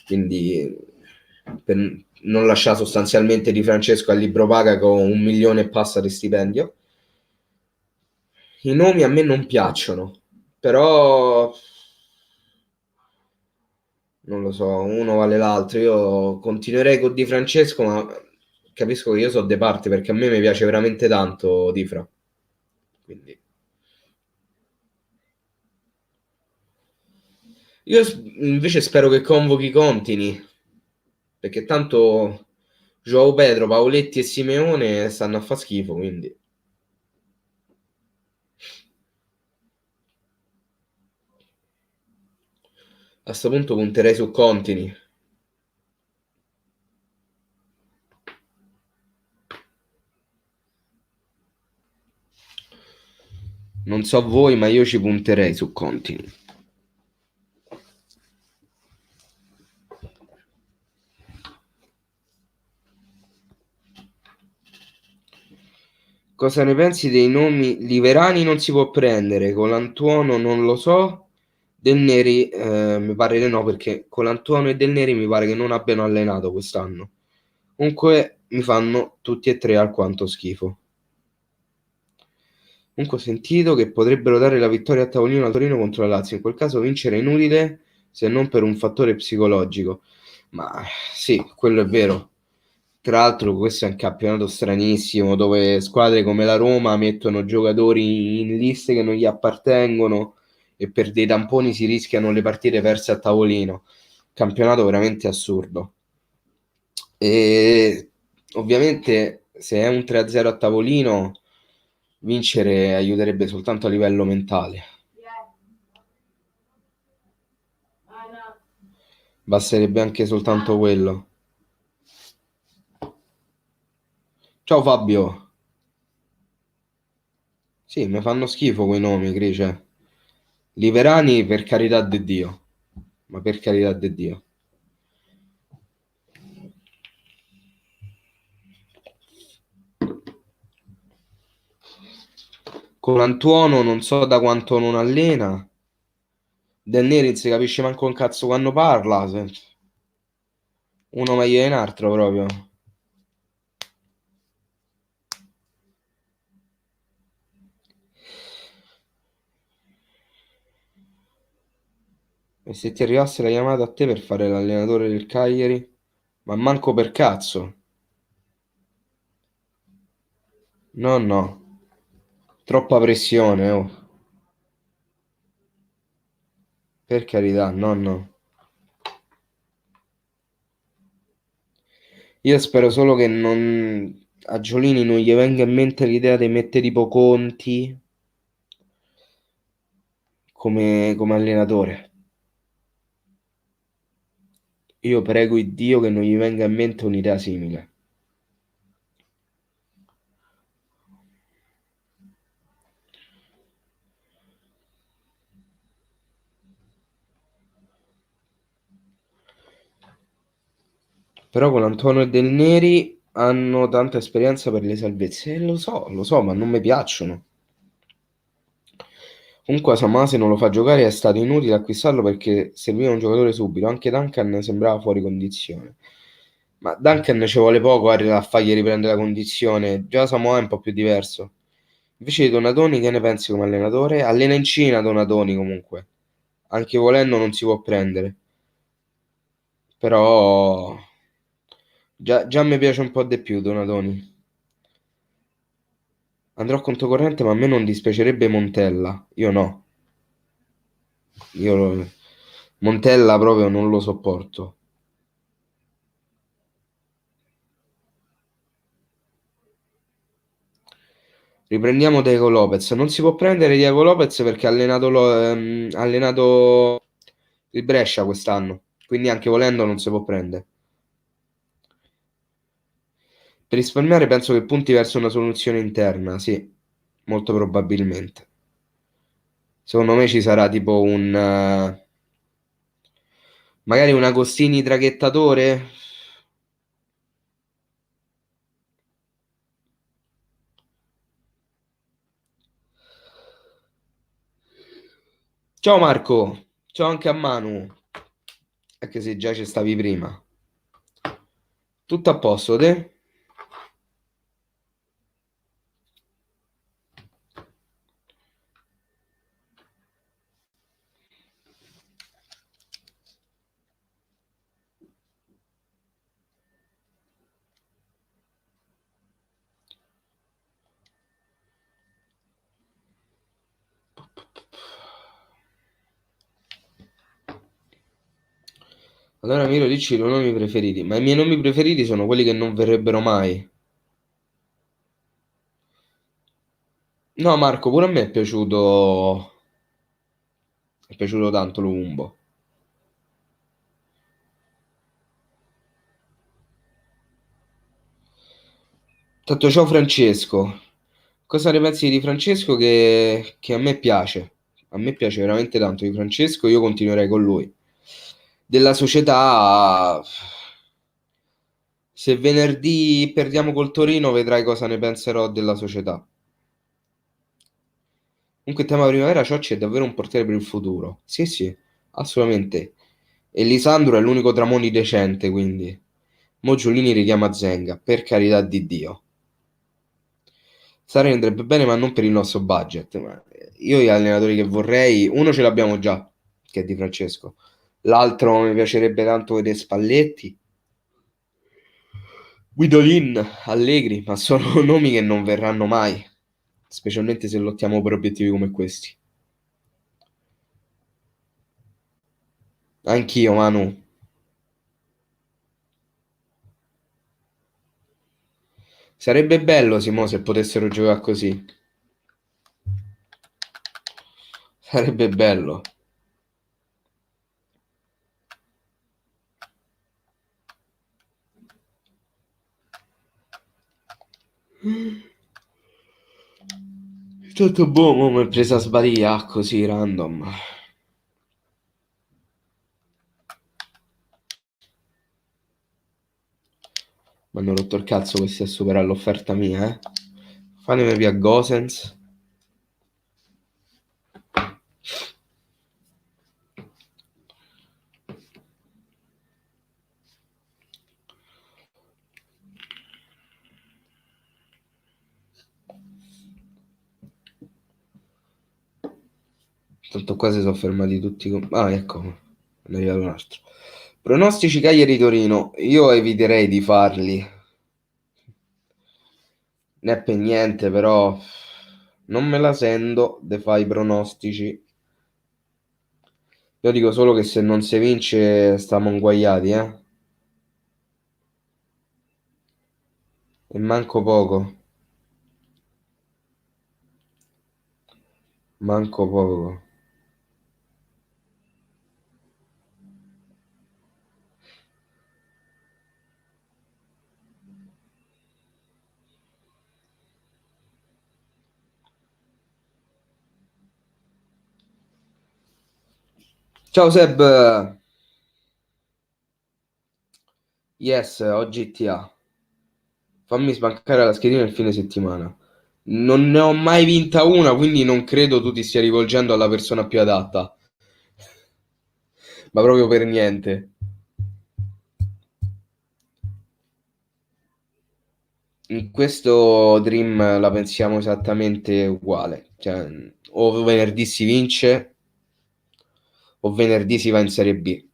quindi per non lasciare sostanzialmente Di Francesco al libro paga con 1 milione e passa di stipendio. I nomi a me non piacciono, però non lo so, uno vale l'altro. Io continuerei con Di Francesco, ma capisco che io so de parte perché a me mi piace veramente tanto Di Fra. Quindi io invece spero che convochi Contini, perché tanto Joao Pedro, Paoletti e Simeone stanno a fa schifo, quindi a sto punto punterei su Contini. Non so voi, ma io ci punterei su Contini. Cosa ne pensi dei nomi? Liverani non si può prendere, Colantuono non lo so, Del Neri mi pare di no, perché Colantuono e Del Neri mi pare che non abbiano allenato quest'anno. Comunque mi fanno tutti e tre alquanto schifo. Comunque ho sentito che potrebbero dare la vittoria a tavolino al Torino contro la Lazio, in quel caso vincere è inutile se non per un fattore psicologico. Ma sì, quello è vero. Tra l'altro questo è un campionato stranissimo dove squadre come la Roma mettono giocatori in liste che non gli appartengono e per dei tamponi si rischiano le partite perse a tavolino. Campionato veramente assurdo. E ovviamente se è un 3-0 a tavolino, vincere aiuterebbe soltanto a livello mentale. Basterebbe anche soltanto quello. Ciao Fabio. Sì, mi fanno schifo quei nomi, Grice. Liverani per carità di Dio. Ma per carità di Dio. Colantuono non so da quanto non allena. Del Neri non si capisce manco un cazzo quando parla. Uno meglio di un altro proprio. E se ti arrivasse la chiamata a te per fare l'allenatore del Cagliari? Ma manco per cazzo. No, no. Troppa pressione, oh. Per carità, no, no. Io spero solo che a Giolini non gli venga in mente l'idea di mettere tipo Conti come allenatore. Io prego il Dio che non gli venga in mente un'idea simile. Però con Antonio e Del Neri hanno tanta esperienza per le salvezze. Lo so, ma non mi piacciono. Comunque Samà se non lo fa giocare è stato inutile acquistarlo perché serviva un giocatore subito. Anche Duncan sembrava fuori condizione. Ma Duncan ci vuole poco a fargli riprendere la condizione. Già Samoa è un po' più diverso. Invece di Donatoni, che ne pensi come allenatore? Allena in Cina Donatoni comunque. Anche volendo non si può prendere. Però già mi piace un po' di più Donatoni. Andrò controcorrente, ma a me non dispiacerebbe Montella. Io no. Montella proprio non lo sopporto. Riprendiamo Diego Lopez. Non si può prendere Diego Lopez perché ha ha allenato il Brescia quest'anno. Quindi anche volendo non si può prendere. Per risparmiare penso che punti verso una soluzione interna, sì, molto probabilmente. Secondo me ci sarà tipo magari un Agostini traghettatore. Ciao Marco, ciao anche a Manu, anche se già ci stavi prima. Tutto a posto, te? Allora Miro, dici i tuoi nomi preferiti, ma i miei nomi preferiti sono quelli che non verrebbero mai. No Marco, pure a me è piaciuto tanto Lumbo. Tanto ciao Francesco, cosa ne pensi di Francesco che a me piace? A me piace veramente tanto di Francesco, io continuerei con lui. Della società, se venerdì perdiamo col Torino, vedrai cosa ne penserò della società. Comunque, tema primavera, Ciocci è davvero un portiere per il futuro. Sì, sì, assolutamente. E Lisandro è l'unico Tramoni decente, quindi. Mo Giulini richiama Zenga, per carità di Dio. Sarri andrebbe bene, ma non per il nostro budget. Io gli allenatori che vorrei, uno ce l'abbiamo già, che è Di Francesco. L'altro mi piacerebbe tanto vedere Spalletti. Guidolin, Allegri, ma sono nomi che non verranno mai, specialmente se lottiamo per obiettivi come questi. Anch'io, Manu. Sarebbe bello, Simo, se potessero giocare così. Sarebbe bello. Tutto boh, mo mi è presa a sbadia così random. Mi hanno rotto il cazzo questi a superare l'offerta mia, eh. Fatemi via Gosens. Tanto qua si sono fermati tutti. Ah, ecco, è arrivato un altro. Pronostici Cagliari-Torino. Io eviterei di farli. Né per niente, però non me la sento de fare i pronostici. Io dico solo che se non si vince stiamo inguaiati, eh. E manco poco. Manco poco. Ciao Seb. Yes, oggi GTA. Fammi spancare la schedina il fine settimana. Non ne ho mai vinta una, quindi non credo tu ti stia rivolgendo alla persona più adatta. Ma proprio per niente. In questo Dream la pensiamo esattamente uguale. Cioè, o venerdì si vince, o venerdì si va in Serie B.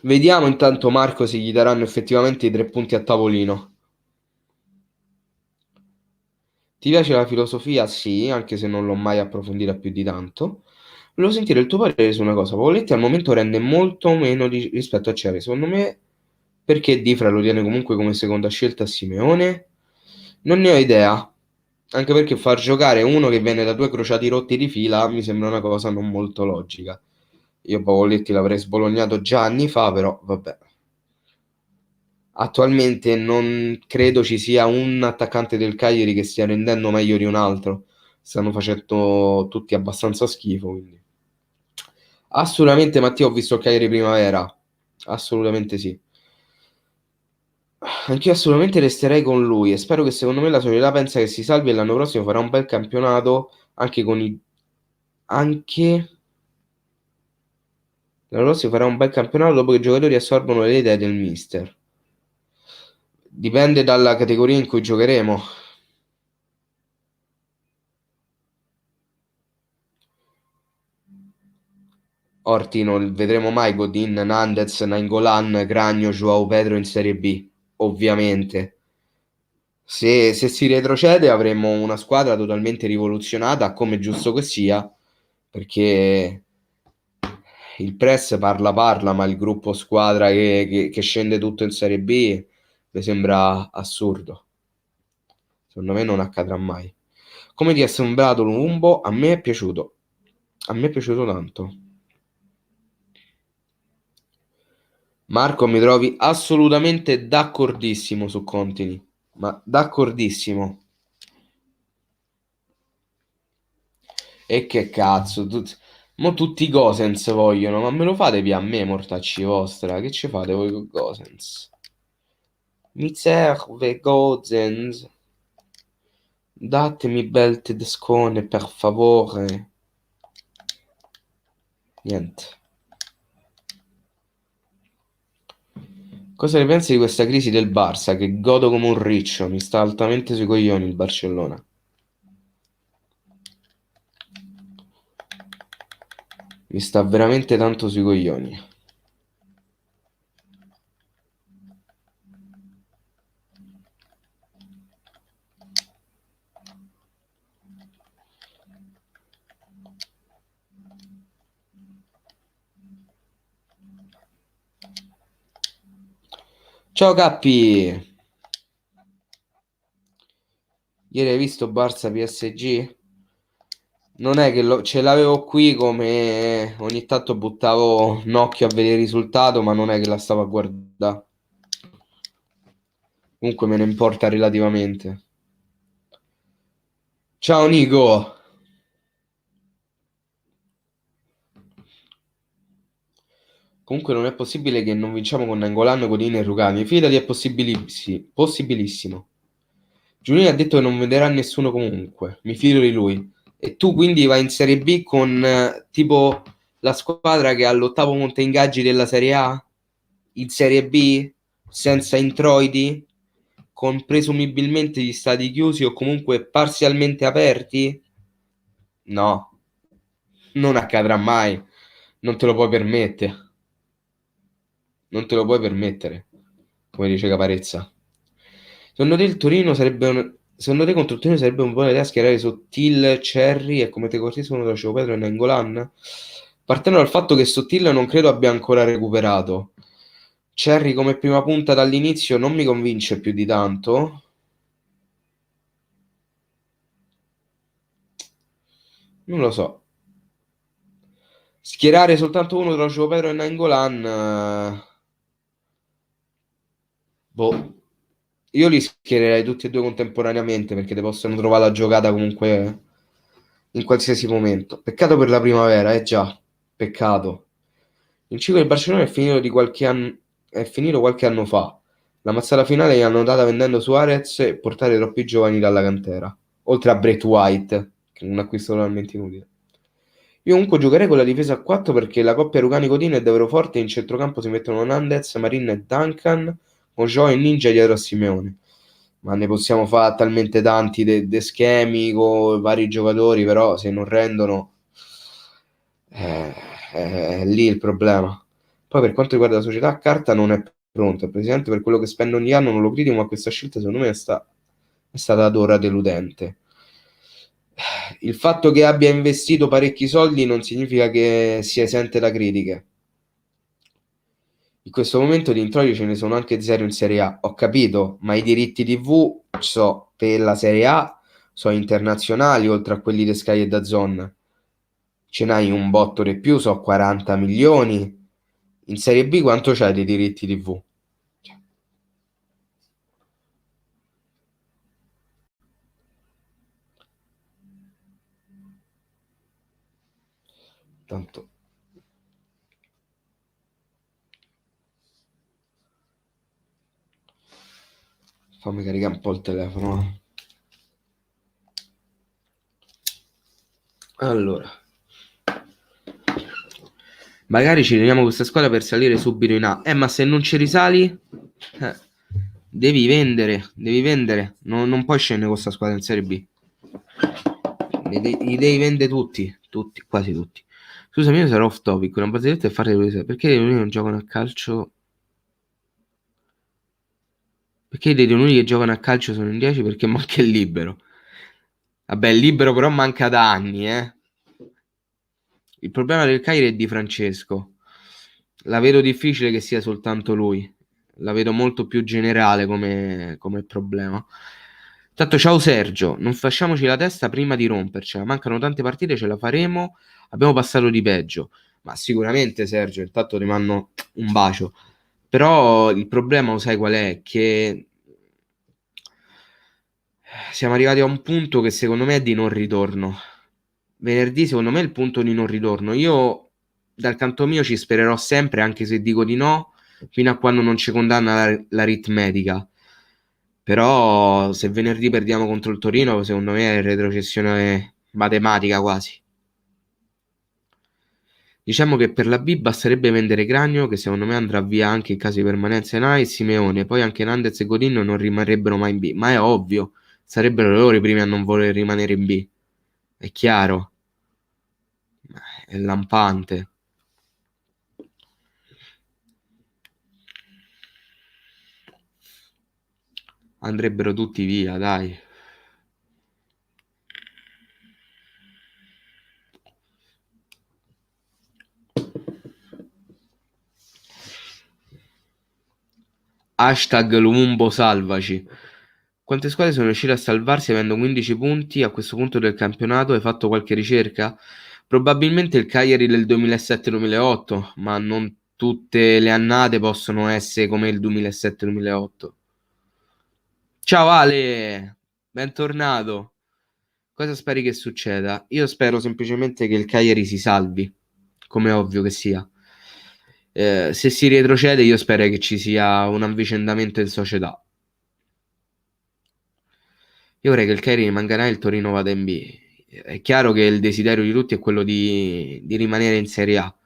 Vediamo intanto Marco se gli daranno effettivamente i 3 punti a tavolino. Ti piace la filosofia? Sì, anche se non l'ho mai approfondita più di tanto. Volevo sentire il tuo parere su una cosa. Pavoletti al momento rende molto meno rispetto a Cerri. Secondo me, perché Difra lo tiene comunque come seconda scelta a Simeone? Non ne ho idea. Anche perché far giocare uno che viene da 2 crociati rotti di fila mi sembra una cosa non molto logica. Io Pavoletti l'avrei sbolognato già anni fa, però vabbè. Attualmente non credo ci sia un attaccante del Cagliari che stia rendendo meglio di un altro. Stanno facendo tutti abbastanza schifo, quindi. Assolutamente, Mattia, ho visto il Cagliari Primavera. Assolutamente sì. Anch'io assolutamente resterei con lui e spero che secondo me la società pensa che si salvi e l'anno prossimo farà un bel campionato anche con i... Anche... La Rossi farà un bel campionato dopo che i giocatori assorbono le idee del mister. Dipende dalla categoria in cui giocheremo. Orti non vedremo mai Godin, Nandez, Nainggolan, Cragno, Joao Pedro in Serie B, ovviamente. Se si retrocede avremo una squadra totalmente rivoluzionata, come è giusto che sia, perché il press parla, ma il gruppo squadra che scende tutto in Serie B mi sembra assurdo. Secondo me non accadrà mai. Come ti è sembrato Lumumbo? A me è piaciuto. A me è piaciuto tanto. Marco, mi trovi assolutamente d'accordissimo su Contini, ma d'accordissimo. E che cazzo, mo tutti i Gosens vogliono, ma me lo fate via a me, mortacci vostra? Che ci fate voi con Gosens? Mi serve Gosens. Datemi bel tedescone, per favore. Niente. Cosa ne pensi di questa crisi del Barça? Che godo come un riccio, mi sta altamente sui coglioni il Barcellona. Mi sta veramente tanto sui coglioni. Ciao Cappi! Ieri hai visto Barça PSG? Non è che ce l'avevo qui come ogni tanto buttavo un occhio a vedere il risultato, ma non è che la stavo a guardare. Comunque me ne importa relativamente. Ciao Nico! Comunque non è possibile che non vinciamo con Nangolan, Godin e Rugani. Fidati, è possibilissimo. Giulini ha detto che non vedrà nessuno comunque. Mi fido di lui. E tu quindi vai in Serie B con tipo la squadra che ha l'ottavo monte ingaggi della Serie A? In Serie B? Senza introiti? Con presumibilmente gli stadi chiusi o comunque parzialmente aperti? No, non accadrà mai. Non te lo puoi permettere. Non te lo puoi permettere, come dice Caparezza. Secondo te contro il Torino sarebbe una buona idea schierare Sottil, Cerri e come te corriscono da Gio Pedro e Nengolan? Partendo dal fatto che Sottil non credo abbia ancora recuperato. Cerri come prima punta dall'inizio non mi convince più di tanto. Non lo so. Schierare soltanto uno tra Gio Pedro e Nengolan. Boh. Io li schiererei tutti e due contemporaneamente perché ti possono trovare la giocata comunque in qualsiasi momento. Peccato per la primavera, già, peccato. Il ciclo del Barcellona è finito qualche anno fa. La mazzata finale gli hanno data vendendo Suarez e portare troppi giovani dalla cantera. Oltre a Brett White, che è un acquisto totalmente inutile. Io comunque giocherei con la difesa a 4 perché la coppia Rugani-Codino è davvero forte e in centrocampo si mettono Nandez, Marin e Duncan, con Joe e Ninja dietro a Simeone. Ma ne possiamo fare talmente tanti de schemi con vari giocatori, però se non rendono è lì il problema. Poi per quanto riguarda la società a carta non è pronta. Il presidente per quello che spende ogni anno non lo critico, ma questa scelta secondo me è stata ad ora deludente. Il fatto che abbia investito parecchi soldi non significa che sia esente da critiche. In questo momento di introiti ce ne sono anche zero in Serie A. Ho capito, ma i diritti TV per la Serie A sono internazionali, oltre a quelli di Sky e DAZN. Ce n'hai un botto di più, so 40 milioni. In Serie B quanto c'hai dei diritti TV? Tanto fammi caricare un po' il telefono. Allora, magari ci teniamo questa squadra per salire subito in A. Ma se non ci risali, eh, devi vendere. Non puoi scendere con questa squadra in Serie B. Li devi vendere tutti, quasi tutti. Scusami, io sarò off topic, una barzelletta e fare perché i detenuti non giocano a calcio? Perché i detenuti che giocano a calcio sono in 10? Perché manca il libero. Vabbè, il libero però manca da anni, eh. Il problema del Cagliari è Di Francesco. La vedo difficile che sia soltanto lui. La vedo molto più generale come problema. Tanto ciao Sergio, non facciamoci la testa prima di rompercela. Mancano tante partite, ce la faremo. Abbiamo passato di peggio. Ma sicuramente Sergio, intanto ti mando un bacio. Però il problema, lo sai qual è? Che siamo arrivati a un punto che secondo me è di non ritorno. Venerdì secondo me è il punto di non ritorno. Io dal canto mio ci spererò sempre, anche se dico di no, fino a quando non ci condanna l'aritmetica. Però se venerdì perdiamo contro il Torino, secondo me è retrocessione matematica quasi. Diciamo che per la B basterebbe vendere Cragno, che secondo me andrà via anche in caso di permanenza in A, e Simeone. Poi anche Nandez e Godin non rimarrebbero mai in B. Ma è ovvio, sarebbero loro i primi a non voler rimanere in B. È chiaro, è lampante. Andrebbero tutti via, dai. Hashtag Lumumbo salvaci. Quante squadre sono riuscite a salvarsi avendo 15 punti a questo punto del campionato? Hai fatto qualche ricerca? Probabilmente il Cagliari del 2007-2008, ma non tutte le annate possono essere come il 2007-2008. Ciao Ale, bentornato. Cosa speri che succeda? Io spero semplicemente che il Cagliari si salvi, come è ovvio che sia. Se si retrocede, io spero che ci sia un avvicendamento in società. Io vorrei che il Cagliari rimanga e il Torino vada in B. È chiaro che il desiderio di tutti è quello di rimanere in Serie A.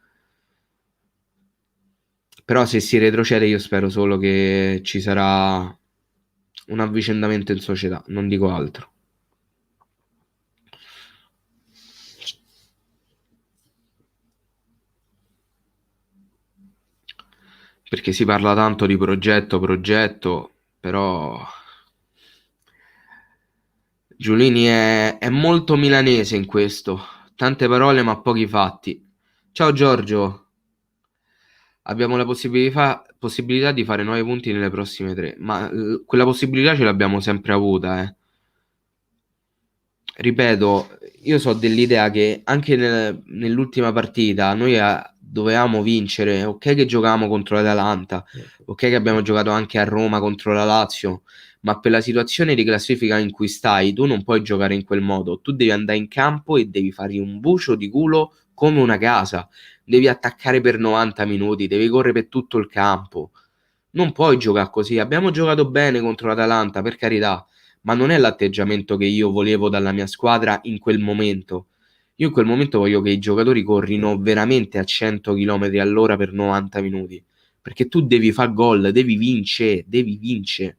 Però se si retrocede, io spero solo che ci sarà un avvicendamento in società, non dico altro. Perché si parla tanto di progetto, però Giulini è molto milanese in questo. Tante parole ma pochi fatti. Ciao Giorgio, abbiamo la possibilità di fare 9 punti nelle prossime 3, ma quella possibilità ce l'abbiamo sempre avuta, eh. Ripeto, io so dell'idea che anche nell'ultima partita noi dovevamo vincere, ok che giocavamo contro l'Atalanta, ok che abbiamo giocato anche a Roma contro la Lazio, ma per la situazione di classifica in cui stai, tu non puoi giocare in quel modo, tu devi andare in campo e devi fare un bucio di culo come una casa, devi attaccare per 90 minuti, devi correre per tutto il campo. Non puoi giocare così. Abbiamo giocato bene contro l'Atalanta, per carità, ma non è l'atteggiamento che io volevo dalla mia squadra in quel momento. Io in quel momento voglio che i giocatori corrino veramente a 100 km all'ora per 90 minuti, perché tu devi fare gol, devi vincere, devi vincere.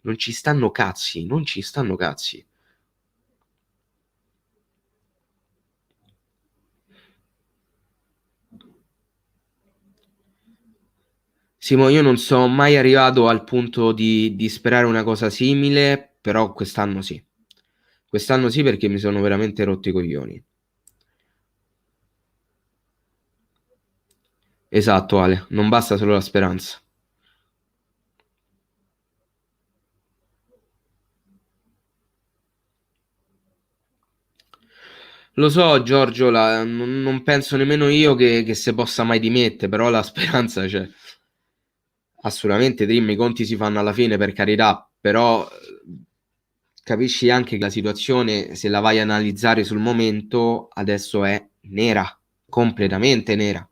Non ci stanno cazzi, non ci stanno cazzi. Simo, io non sono mai arrivato al punto di sperare una cosa simile, però quest'anno sì. Quest'anno sì perché mi sono veramente rotti i coglioni. Esatto, Ale, non basta solo la speranza. Lo so, Giorgio, non penso nemmeno io che si possa mai dimettere, però la speranza c'è. Assolutamente, Dream, i conti si fanno alla fine, per carità, però capisci anche che la situazione, se la vai a analizzare sul momento, adesso è nera, completamente nera.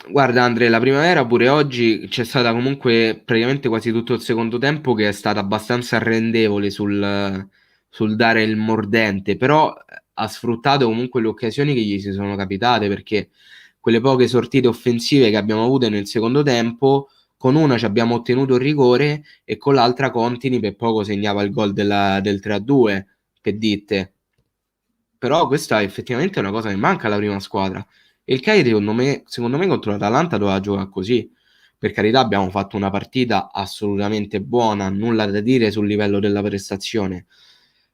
Guarda Andre, la primavera pure oggi c'è stata comunque praticamente quasi tutto il secondo tempo che è stata abbastanza arrendevole sul dare il mordente, però ha sfruttato comunque le occasioni che gli si sono capitate, perché quelle poche sortite offensive che abbiamo avuto nel secondo tempo, con una ci abbiamo ottenuto il rigore e con l'altra Contini per poco segnava il gol del 3-2, per dite. Però questa effettivamente è una cosa che manca alla prima squadra. E il Cagliari, secondo me contro l'Atalanta doveva giocare così. Per carità, abbiamo fatto una partita assolutamente buona, nulla da dire sul livello della prestazione.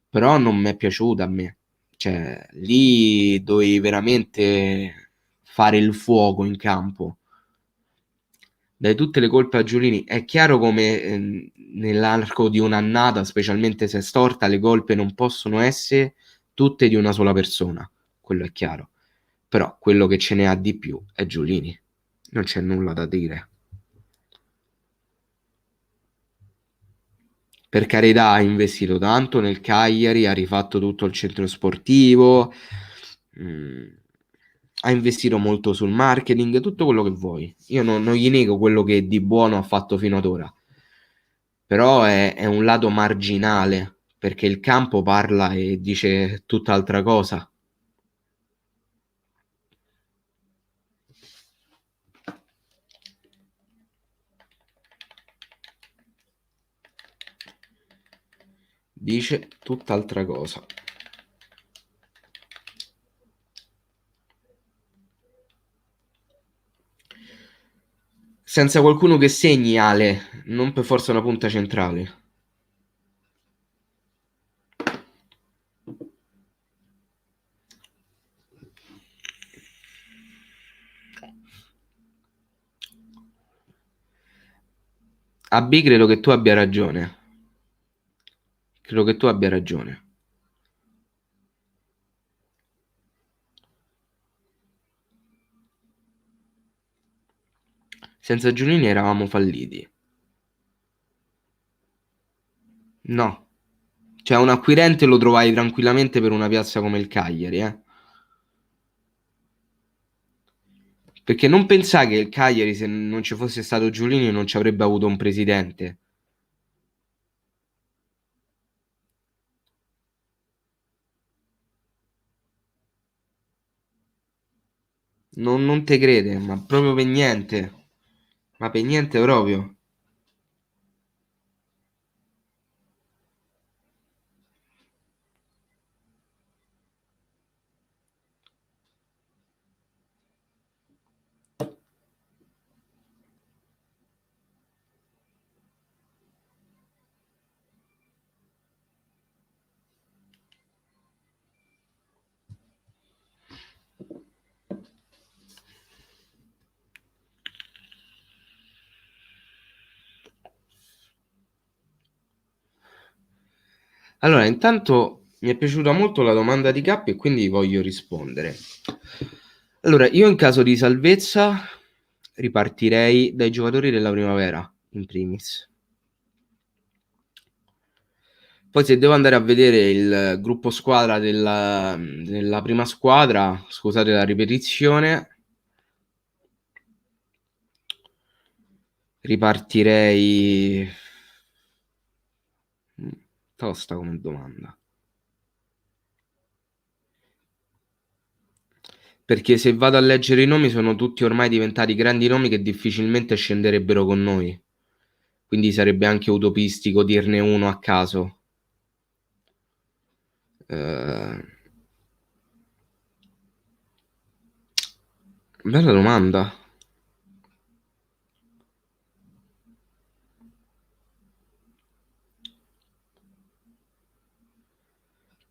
Però non mi è piaciuta a me. Cioè, lì dovevi veramente fare il fuoco in campo. Dai tutte le colpe a Giulini. È chiaro come nell'arco di un'annata, specialmente se è storta, le colpe non possono essere tutte di una sola persona. Quello è chiaro. Però quello che ce ne ha di più è Giulini. Non c'è nulla da dire. Per carità, ha investito tanto nel Cagliari, ha rifatto tutto il centro sportivo, mm, ha investito molto sul marketing, tutto quello che vuoi. Io non gli nego quello che di buono ha fatto fino ad ora, però è un lato marginale, perché il campo parla e dice tutt'altra cosa. Dice tutt'altra cosa. Senza qualcuno che segni Ale, non per forza una punta centrale. A B credo che tu abbia ragione. Credo che tu abbia ragione. Senza Giulini eravamo falliti. No. Cioè un acquirente lo trovai tranquillamente per una piazza come il Cagliari, eh. Perché non pensare che il Cagliari, se non ci fosse stato Giulini, non ci avrebbe avuto un presidente. Non te crede, ma proprio per niente. Ma per niente proprio. Allora, intanto mi è piaciuta molto la domanda di Cappi e quindi voglio rispondere. Allora, io in caso di salvezza ripartirei dai giocatori della primavera, in primis. Poi se devo andare a vedere il gruppo squadra della prima squadra, scusate la ripetizione, ripartirei... Tosta come domanda. Perché se vado a leggere i nomi sono tutti ormai diventati grandi nomi che difficilmente scenderebbero con noi. Quindi sarebbe anche utopistico dirne uno a caso. Eh, Bella domanda.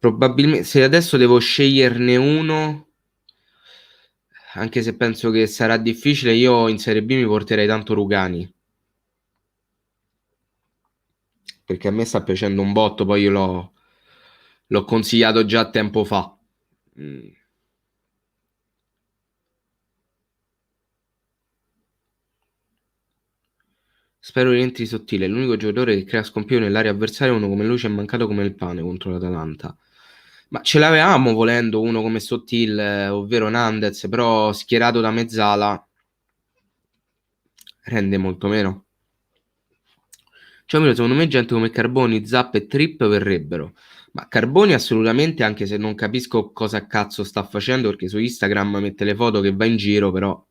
Probabilmente se adesso devo sceglierne uno, anche se penso che sarà difficile, io in Serie B mi porterei tanto Rugani. Perché a me sta piacendo un botto, poi io l'ho consigliato già tempo fa. Mm. Spero rientri sottile. È l'unico giocatore che crea scompiglio nell'area avversaria. Uno come lui ci è mancato come il pane contro l'Atalanta. Ma ce l'avevamo volendo uno come Sottil, ovvero Nandez, però schierato da mezzala. rende molto meno. Cioè, secondo me gente come Carboni, Zapp e Trip verrebbero. Ma Carboni assolutamente, anche se non capisco cosa cazzo sta facendo, perché su Instagram mette le foto che va in giro, però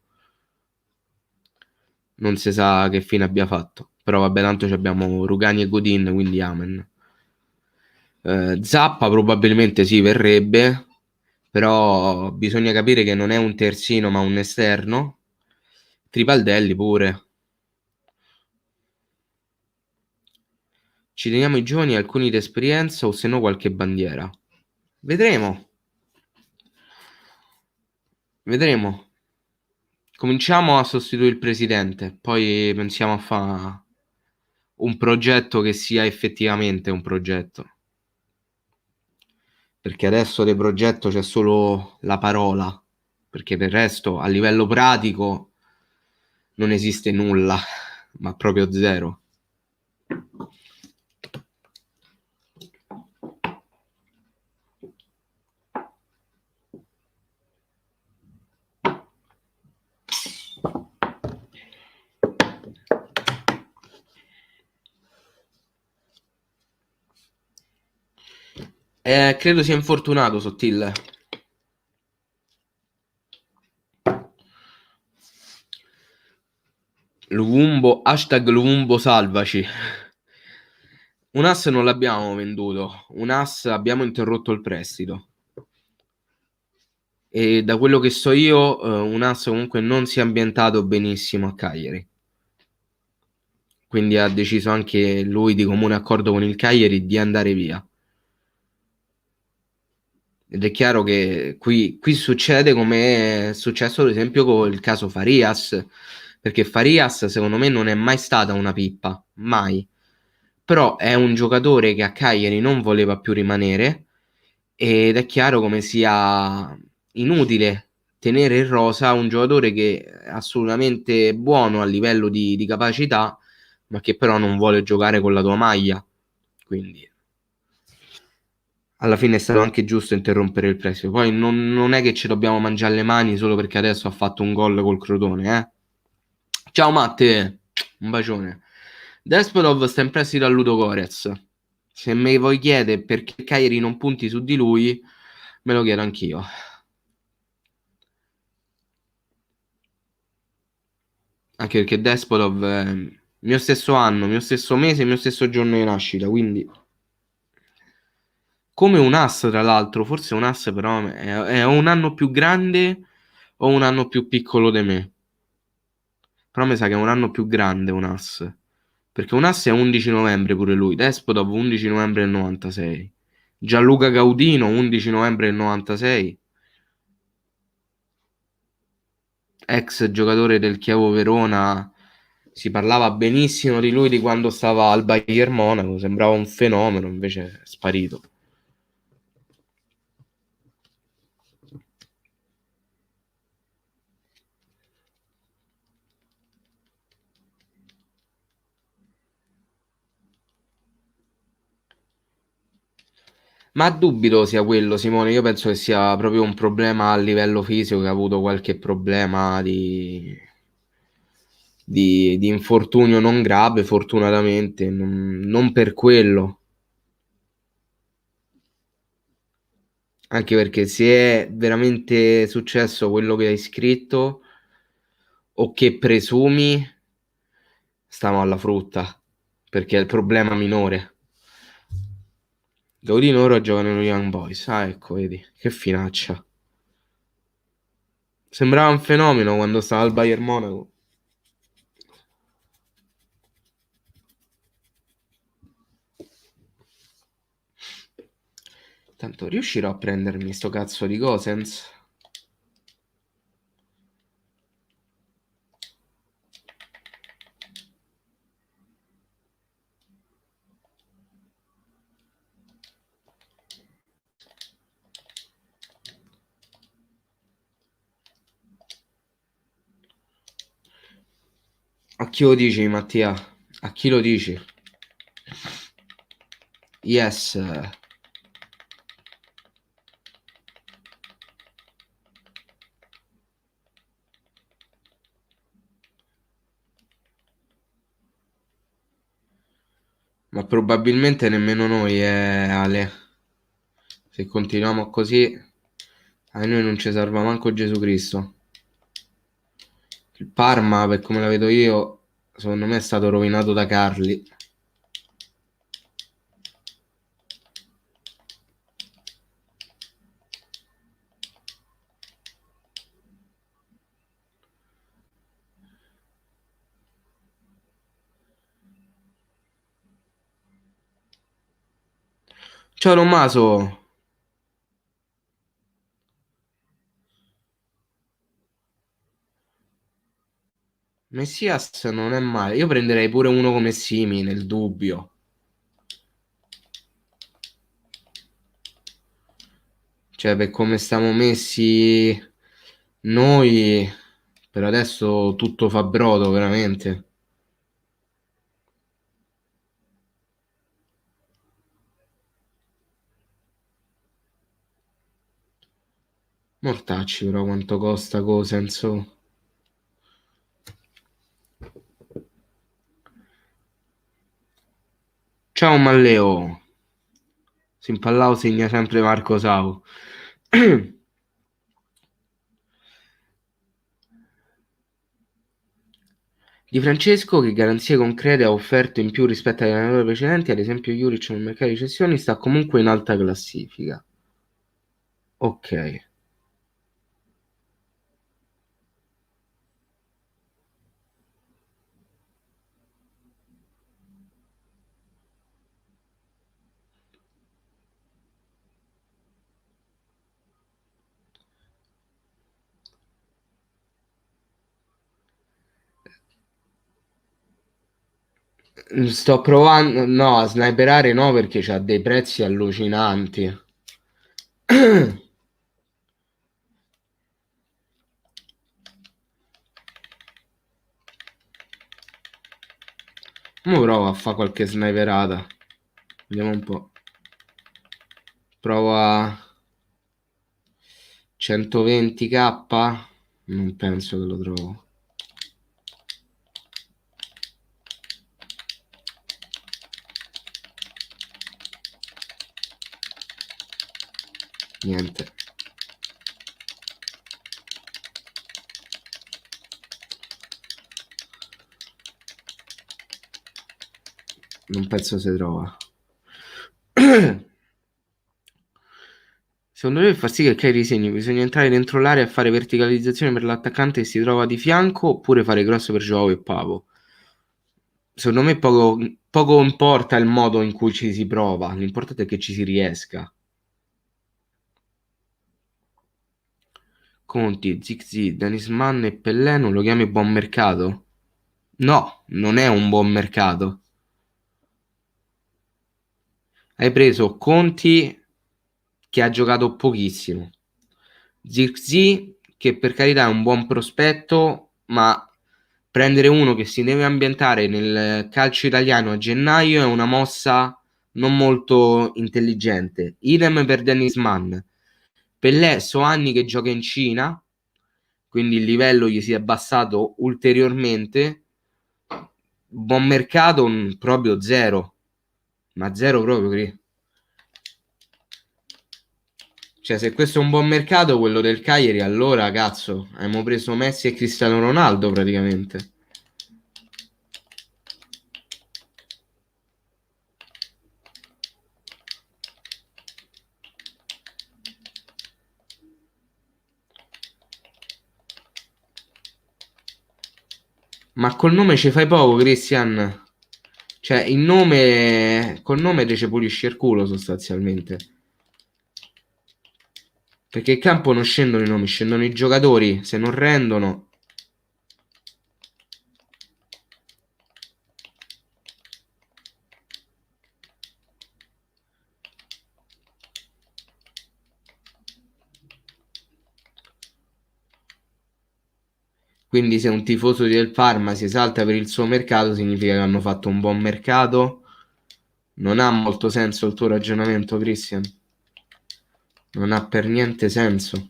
non si sa che fine abbia fatto. Però vabbè, tanto abbiamo Rugani e Godin, quindi amen. Zappa probabilmente sì, verrebbe, però bisogna capire che non è un terzino ma un esterno. Tripaldelli pure. Ci teniamo i giovani, alcuni d'esperienza o se no qualche bandiera. Vedremo. Vedremo. Cominciamo a sostituire il presidente, poi pensiamo a fare un progetto che sia effettivamente un progetto. Perché adesso del progetto c'è solo la parola, perché per il resto a livello pratico non esiste nulla, ma proprio zero. Credo sia infortunato Sottile. Luvumbo, hashtag Luvumbo salvaci. Un ass non l'abbiamo venduto, un ass abbiamo interrotto il prestito. E da quello che so io, un ass comunque non si è ambientato benissimo a Cagliari. Quindi ha deciso anche lui di comune accordo con il Cagliari di andare via. Ed è chiaro che qui succede come è successo ad esempio con il caso Farias, perché Farias secondo me non è mai stata una pippa, mai. Però è un giocatore che a Cagliari non voleva più rimanere ed è chiaro come sia inutile tenere in rosa un giocatore che è assolutamente buono a livello di capacità, ma che però non vuole giocare con la tua maglia. Quindi alla fine è stato anche giusto interrompere il prestito. Poi non è che ci dobbiamo mangiare le mani solo perché adesso ha fatto un gol col Crotone, eh. Ciao Matte, un bacione. Despotov sta in prestito a Ludogorets. Se mi vuoi chiedere perché Cagliari non punti su di lui, me lo chiedo anch'io. Anche perché Despotov è mio stesso anno, mio stesso mese, mio stesso giorno di nascita, quindi come un ass tra l'altro, forse un ass però è un anno più grande o un anno più piccolo di me. Però mi sa che è un anno più grande un ass. Perché un ass è 11 novembre pure lui. Despotov 11 novembre del 96. Gianluca Gaudino 11 novembre del 96. Ex giocatore del Chievo Verona. Si parlava benissimo di lui di quando stava al Bayern Monaco. Sembrava un fenomeno, invece è sparito. Ma dubito sia quello, Simone. Io penso che sia proprio un problema a livello fisico, che ha avuto qualche problema di infortunio non grave, fortunatamente, non per quello. Anche perché se è veramente successo quello che hai scritto o che presumi, stiamo alla frutta, perché è il problema minore. Gaudino ora gioca nello Young Boys. Ah, ecco, vedi, che finaccia. Sembrava un fenomeno quando stava al Bayern Monaco. Tanto riuscirò a prendermi sto cazzo di Gosens? A chi lo dici, Mattia? A chi lo dici? Yes. Ma probabilmente nemmeno noi, Ale. Se continuiamo così, a noi non ci salva manco Gesù Cristo. Il Parma, per come la vedo io, secondo me è stato rovinato da Carli. Ciao Tommaso. Messias non è male. Io prenderei pure uno come Simi nel dubbio. Cioè, per come stiamo messi noi, per adesso tutto fa brodo, veramente. Mortacci, però, quanto costa Cosenso? Ciao Malleo. Simpallau segna sempre Marco Sau. Di Francesco, che garanzie concrete ha offerto in più rispetto agli allenatori precedenti, ad esempio Juric nel mercato di cessioni, sta comunque in alta classifica. Ok. Sto provando, no, a sniperare no perché c'ha dei prezzi allucinanti. Mo provo a fare qualche sniperata. Vediamo un po'. Provo a 120k. Non penso che lo trovo. Niente. Non penso si trova. Secondo me fa sì che crei disegni. Bisogna entrare dentro l'area e fare verticalizzazione per l'attaccante che si trova di fianco oppure fare cross per Joao e Pavo. Secondo me poco importa il modo in cui ci si prova, l'importante è che ci si riesca. Conti, Zigzi, Danisman e Pellè non lo chiami buon mercato? No, non è un buon mercato. Hai preso Conti che ha giocato pochissimo. Zirkzee che per carità è un buon prospetto, ma prendere uno che si deve ambientare nel calcio italiano a gennaio è una mossa non molto intelligente. Idem per Dennis Mann. Pellè so anni che gioca in Cina, quindi il livello gli si è abbassato ulteriormente. Buon mercato proprio zero, ma zero proprio. Cioè, se questo è un buon mercato, quello del Cagliari, allora cazzo, abbiamo preso Messi e Cristiano Ronaldo praticamente. Ma col nome ci fai poco, Christian. Cioè, il nome, col nome te ci pulisci il culo sostanzialmente. Perché in campo non scendono i nomi, scendono i giocatori. Se non rendono. Quindi se un tifoso del Parma si esalta per il suo mercato, significa che hanno fatto un buon mercato. Non ha molto senso il tuo ragionamento, Christian. Non ha per niente senso.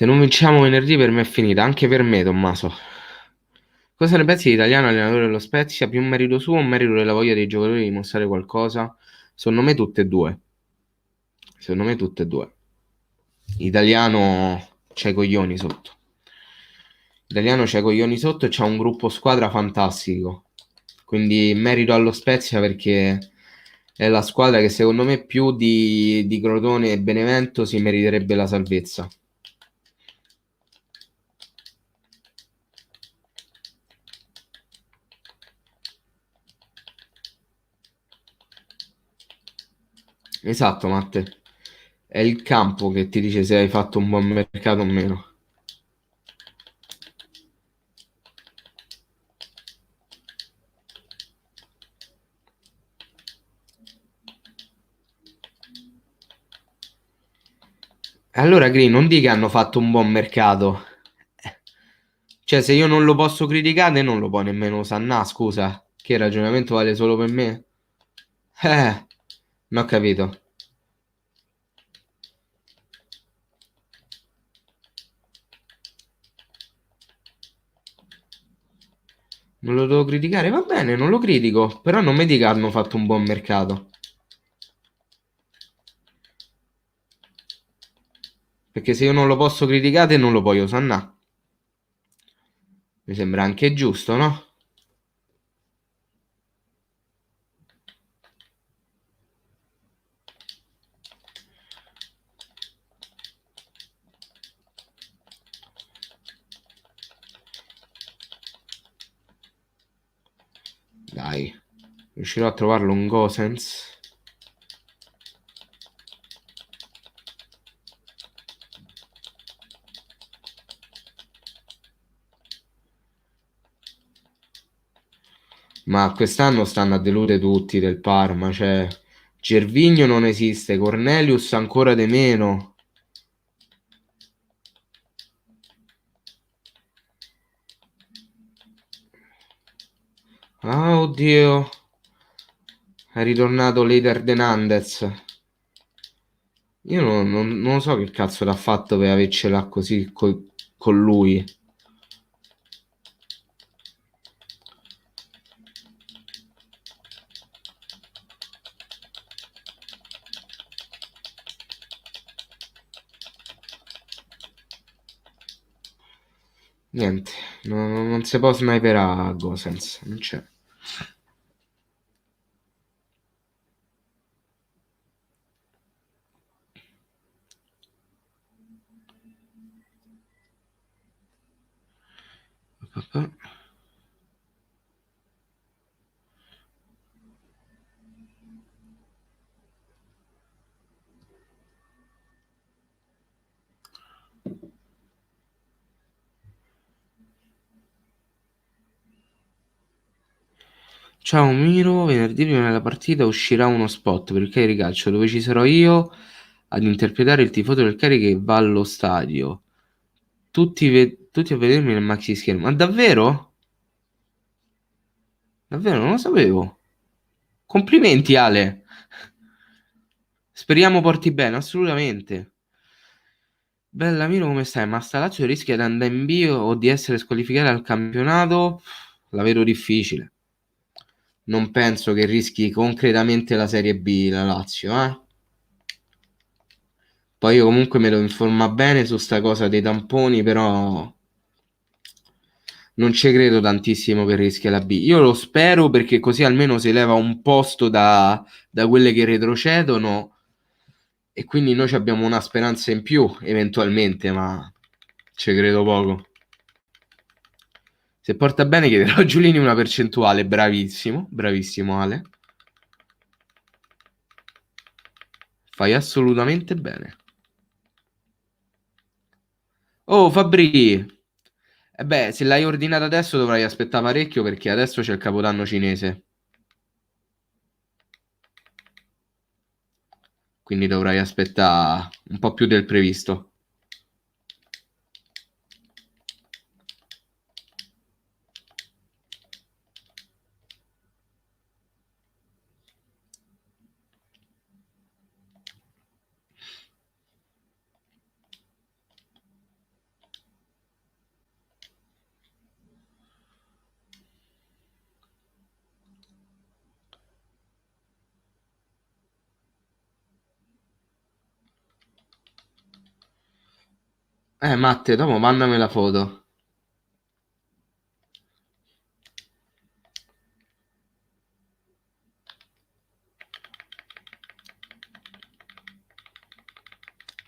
Se non vinciamo venerdì per me è finita, anche per me, Tommaso. Cosa ne pensi di italiano allenatore dello Spezia? Più merito suo o merito della voglia dei giocatori di mostrare qualcosa? Secondo me tutte e due. Secondo me tutte e due. Italiano c'ha i coglioni sotto. Italiano c'ha i coglioni sotto e c'ha un gruppo squadra fantastico. Quindi merito allo Spezia perché è la squadra che secondo me più di Crotone e Benevento si meriterebbe la salvezza. Esatto, Matte. È il campo che ti dice se hai fatto un buon mercato o meno. Allora, Green, non di che hanno fatto un buon mercato. Cioè, se io non lo posso criticare, non lo può nemmeno Sannà, scusa. Che il ragionamento vale solo per me? Non ho capito. Non lo devo criticare? Va bene, non lo critico. Però non mi dica che hanno fatto un buon mercato. Perché se io non lo posso criticare, non lo puoi Sannà. Mi sembra anche giusto, no? Dai, riuscirò a trovarlo un Gosens. Ma quest'anno stanno a deludere tutti del Parma, cioè Gervinho non esiste, Cornelius ancora di meno. Ah, oddio, è ritornato Leider Hernandez. Io non so che cazzo l'ha fatto per avercela così con lui. Niente, non si può sniperare a Gosens, non c'è. Ciao Miro, venerdì prima della partita uscirà uno spot per il Cagliari Calcio dove ci sarò io ad interpretare il tifoso del Cagliari che va allo stadio. Tutti a vedermi nel maxi schermo. Ma davvero? Davvero, non lo sapevo. Complimenti Ale. Speriamo porti bene, assolutamente. Bella Miro, come stai? Ma sta Lazio rischia di andare in bio o di essere squalificata al campionato? La vedo difficile. Non penso che rischi concretamente la Serie B la Lazio, eh? Poi io comunque me lo informa bene su sta cosa dei tamponi, però non ci credo tantissimo che rischia la B. Io lo spero perché così almeno si leva un posto da quelle che retrocedono e quindi noi ci abbiamo una speranza in più eventualmente, ma ci credo poco. Se porta bene chiederò a Giulini una percentuale, bravissimo, bravissimo Ale. Fai assolutamente bene. Oh Fabri, e beh, se l'hai ordinata adesso dovrai aspettare parecchio perché adesso c'è il Capodanno cinese. Quindi dovrai aspettare un po' più del previsto. Matte, dopo mandami la foto.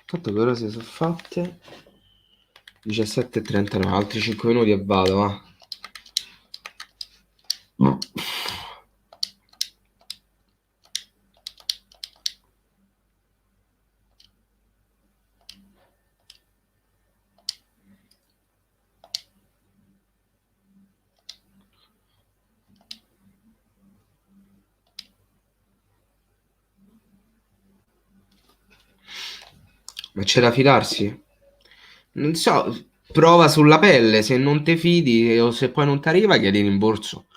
Tanto per ora si sono fatte 17:39, altri 5 minuti e vado, va. Ma c'è da fidarsi? Non so, prova sulla pelle, se non te fidi o se poi non ti arriva chiedi rimborso.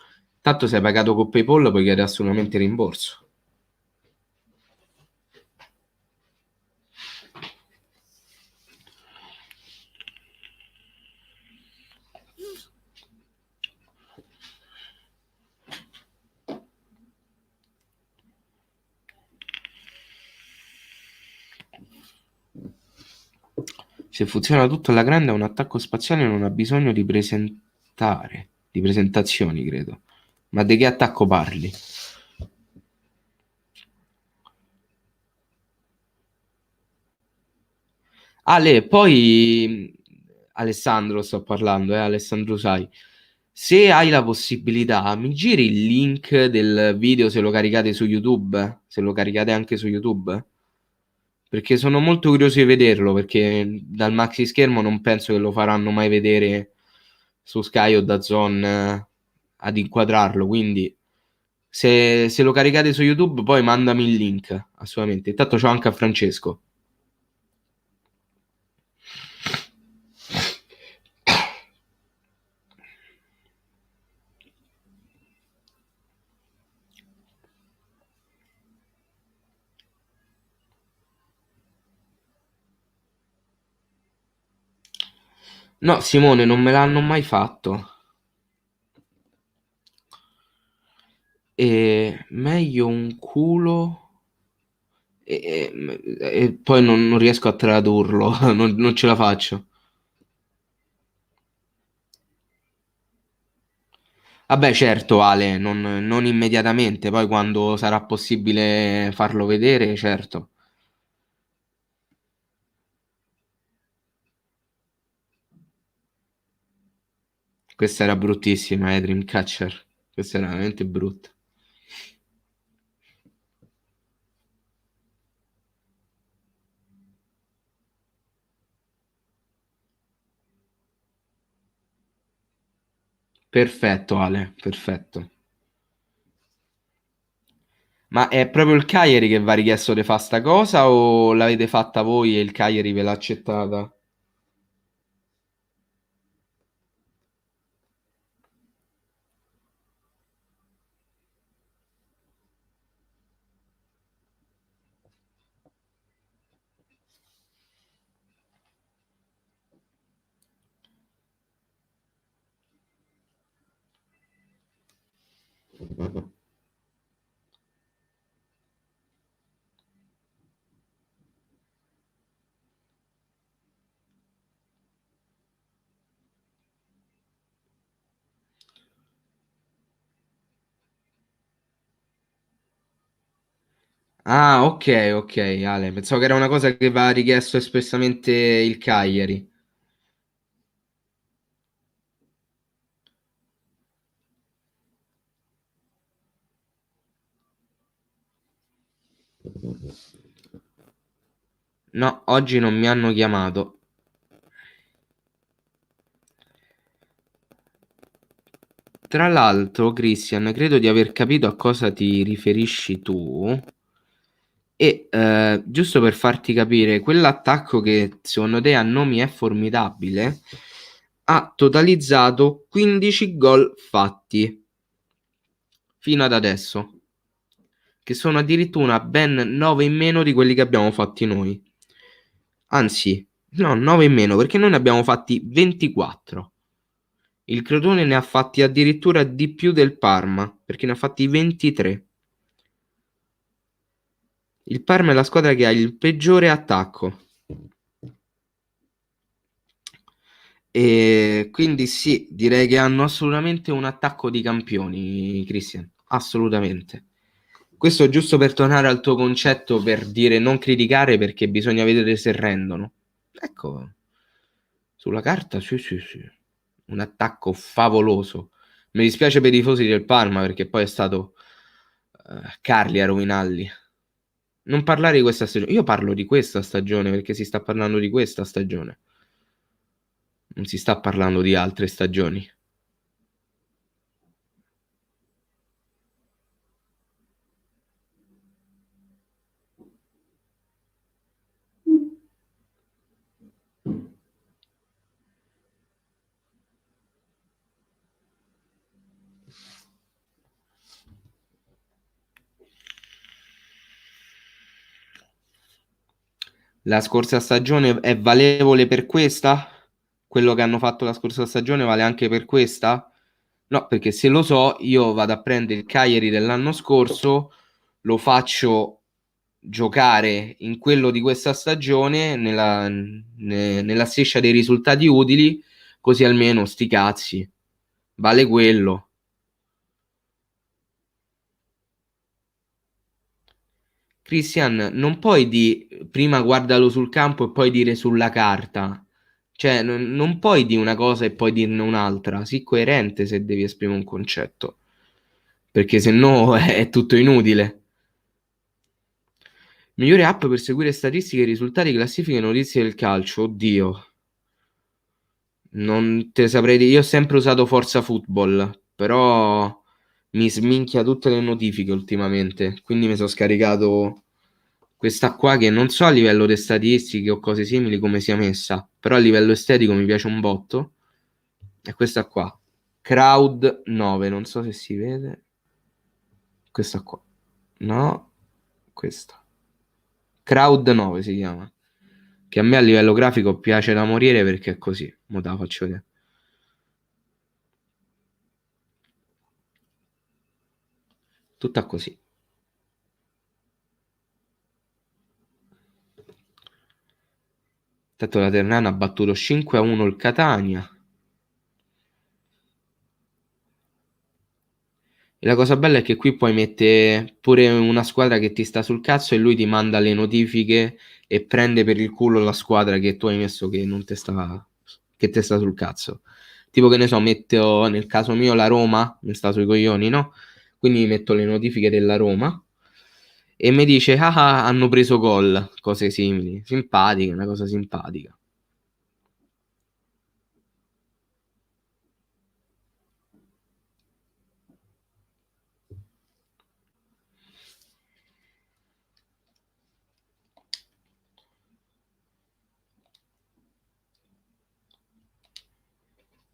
Tanto se hai pagato con PayPal puoi chiedere assolutamente rimborso. Se funziona tutto alla grande, un attacco spaziale non ha bisogno di presentazioni, credo. Ma di che attacco parli? Ale, poi Alessandro sto parlando, Alessandro sai. Se hai la possibilità, mi giri il link del video se lo caricate su YouTube? Se lo caricate anche su YouTube? Perché sono molto curioso di vederlo, perché dal maxi schermo non penso che lo faranno mai vedere su Sky o DAZN ad inquadrarlo, quindi se lo caricate su YouTube poi mandami il link, assolutamente. Intanto c'ho anche a Francesco. No, Simone, non me l'hanno mai fatto. E meglio un culo e poi non riesco a tradurlo, non ce la faccio. Vabbè, certo, Ale, non immediatamente, poi quando sarà possibile farlo vedere, certo. Questa era bruttissima, Dreamcatcher. Questa era veramente brutta. Perfetto, Ale, perfetto. Ma è proprio il Cagliari che vi ha richiesto di fare sta cosa o l'avete fatta voi e il Cagliari ve l'ha accettata? Ah, ok, ok, Ale. Pensavo che era una cosa che va richiesto espressamente il Cagliari. No, oggi non mi hanno chiamato. Tra l'altro, Christian, credo di aver capito a cosa ti riferisci tu. E giusto per farti capire, quell'attacco che secondo te a nomi è formidabile ha totalizzato 15 gol fatti fino ad adesso, che sono addirittura ben 9 in meno di quelli che abbiamo fatti noi. Anzi, no, 9 in meno perché noi ne abbiamo fatti 24. Il Crotone ne ha fatti addirittura di più del Parma, perché ne ha fatti 23. Il Parma è la squadra che ha il peggiore attacco. E quindi sì, direi che hanno assolutamente un attacco di campioni, Christian, assolutamente. Questo giusto per tornare al tuo concetto, per dire non criticare perché bisogna vedere se rendono. Ecco, sulla carta sì, sì, sì, un attacco favoloso. Mi dispiace per i tifosi del Parma perché poi è stato Carli a rovinarli. Non parlare di questa stagione, io parlo di questa stagione perché si sta parlando di questa stagione, non si sta parlando di altre stagioni. La scorsa stagione è valevole per questa? Quello che hanno fatto la scorsa stagione vale anche per questa? No, perché se lo so, io vado a prendere il Cagliari dell'anno scorso, lo faccio giocare in quello di questa stagione, nella striscia dei risultati utili, così almeno sti cazzi, vale quello. Christian, non puoi prima guardalo sul campo e poi dire sulla carta. Cioè, non puoi dire una cosa e poi dirne un'altra. Sii coerente se devi esprimere un concetto. Perché se no è tutto inutile. Migliore app per seguire statistiche, risultati, classifiche e notizie del calcio. Oddio. Non te saprei dire. Io ho sempre usato Forza Football, però mi sminchia tutte le notifiche ultimamente. Quindi mi sono scaricato questa qua che non so a livello di statistiche o cose simili come sia messa, però a livello estetico mi piace un botto. È questa qua. Crowd 9, non so se si vede. Questa qua. No, questa. Crowd 9 si chiama. Che a me a livello grafico piace da morire perché è così. Mo te la faccio vedere. Tutta così. Tanto la Ternana ha battuto 5-1 il Catania. E la cosa bella è che qui puoi mettere pure una squadra che ti sta sul cazzo e lui ti manda le notifiche e prende per il culo la squadra che tu hai messo che non te sta, che te sta sul cazzo. Tipo che ne so, metto nel caso mio la Roma, mi sta sui coglioni, no? Quindi metto le notifiche della Roma e mi dice ah, ah, hanno preso gol, cose simili. Simpatica, una cosa simpatica.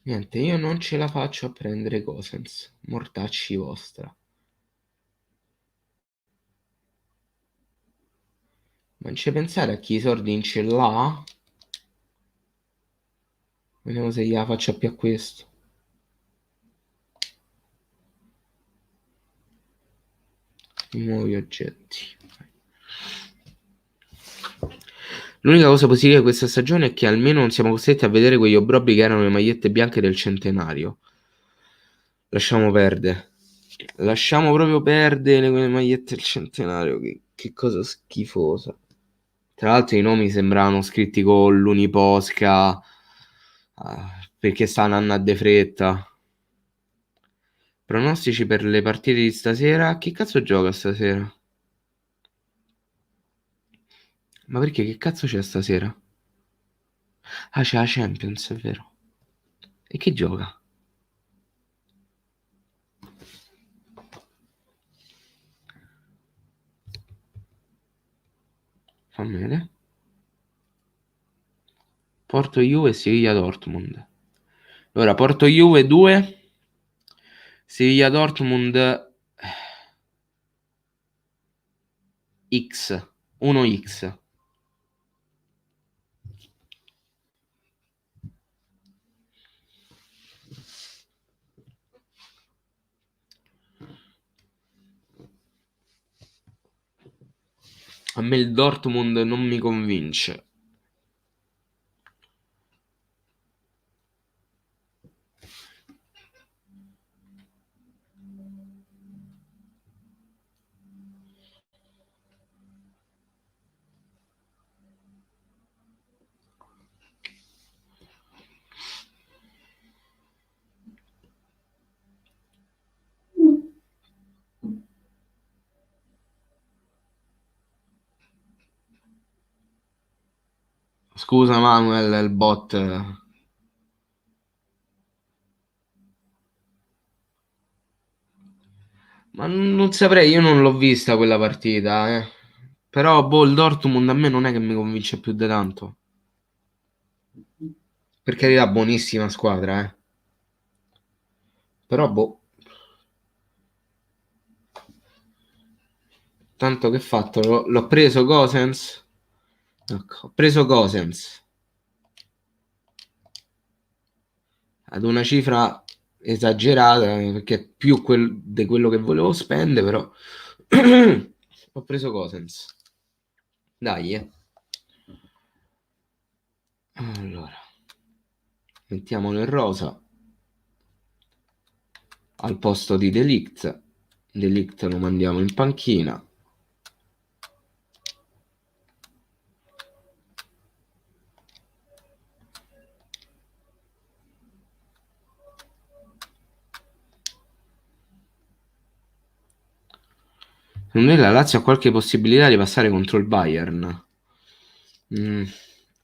Niente, io non ce la faccio a prendere Cosens, mortacci vostra. Ma non ci pensare a chi i soldi in ce l'ha? Vediamo se gliela faccio più a questo. Nuovi oggetti. L'unica cosa positiva di questa stagione è che almeno non siamo costretti a vedere quegli obbrobri che erano le magliette bianche del centenario. Lasciamo perdere. Lasciamo proprio perdere quelle magliette del centenario. Che cosa schifosa. Tra l'altro i nomi sembravano scritti con l'Uniposca. Perché stanno andando a de fretta. Pronostici per le partite di stasera? Chi cazzo gioca stasera? Ma perché? Che cazzo c'è stasera? Ah, c'è la Champions, è vero. E chi gioca? Fammi vedere. Porto Juve e Siviglia Dortmund. Allora, Porto Juve 2, Siviglia Dortmund X, 1x. A me il Dortmund non mi convince. Scusa Manuel, il bot. Ma non saprei, io non l'ho vista quella partita, eh. Però, boh, il Dortmund a me non è che mi convince più di tanto. Per carità, buonissima squadra, eh. Però, boh. Tanto che fatto? L'ho preso Gosens. Ecco, ho preso Gosens. Ad una cifra esagerata, perché è più di quello che volevo spendere, però ho preso Gosens. Dai, Allora, mettiamolo in rosa al posto di Delict. Delict lo mandiamo in panchina. Secondo me la Lazio ha qualche possibilità di passare contro il Bayern.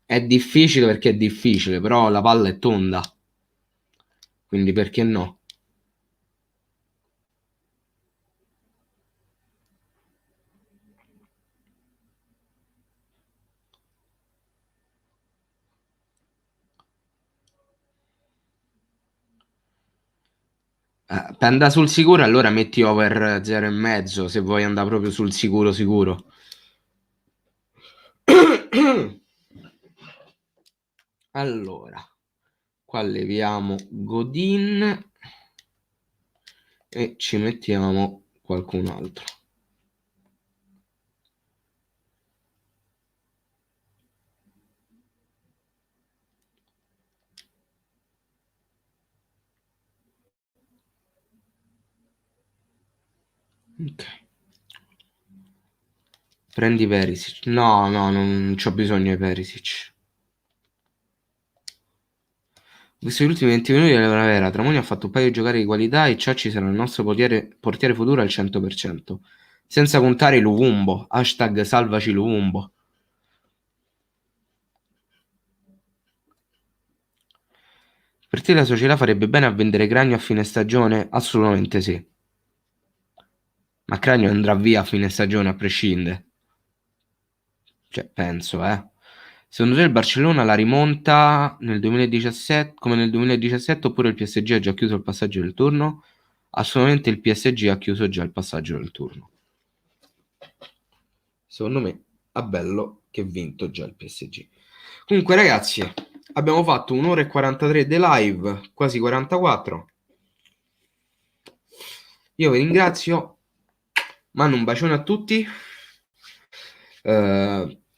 È difficile perché è difficile, però la palla è tonda. Quindi perché no? Per andare sul sicuro, allora metti over 0,5 se vuoi andare proprio sul sicuro sicuro. Allora, qua leviamo Godin e ci mettiamo qualcun altro. Ok. Prendi Perisic. No, non c'ho bisogno di Perisic. Visto gli ultimi 20 minuti della primavera, Tramoni ha fatto un paio di giocate di qualità e Ciacci sarà il nostro portiere futuro al 100%. Senza contare Luvumbo. Hashtag salvaci Luvumbo. Per te la società farebbe bene a vendere Cragno a fine stagione? Assolutamente sì. Ma Cragno andrà via a fine stagione a prescindere. Cioè, penso, Secondo te il Barcellona la rimonta nel 2017, come nel 2017 oppure il PSG ha già chiuso il passaggio del turno? Assolutamente il PSG ha chiuso già il passaggio del turno. Secondo me ha bello che ha vinto già il PSG. Comunque ragazzi, abbiamo fatto 1 ora e 43 di live, quasi 44. Io vi ringrazio, mando un bacione a tutti.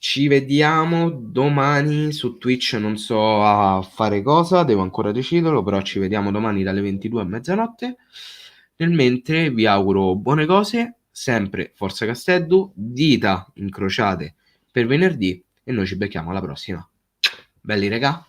Ci vediamo domani su Twitch, non so a fare cosa, devo ancora deciderlo, però ci vediamo domani dalle 22 a mezzanotte. Nel mentre vi auguro buone cose, sempre Forza Casteddu, dita incrociate per venerdì e noi ci becchiamo alla prossima. Belli regà.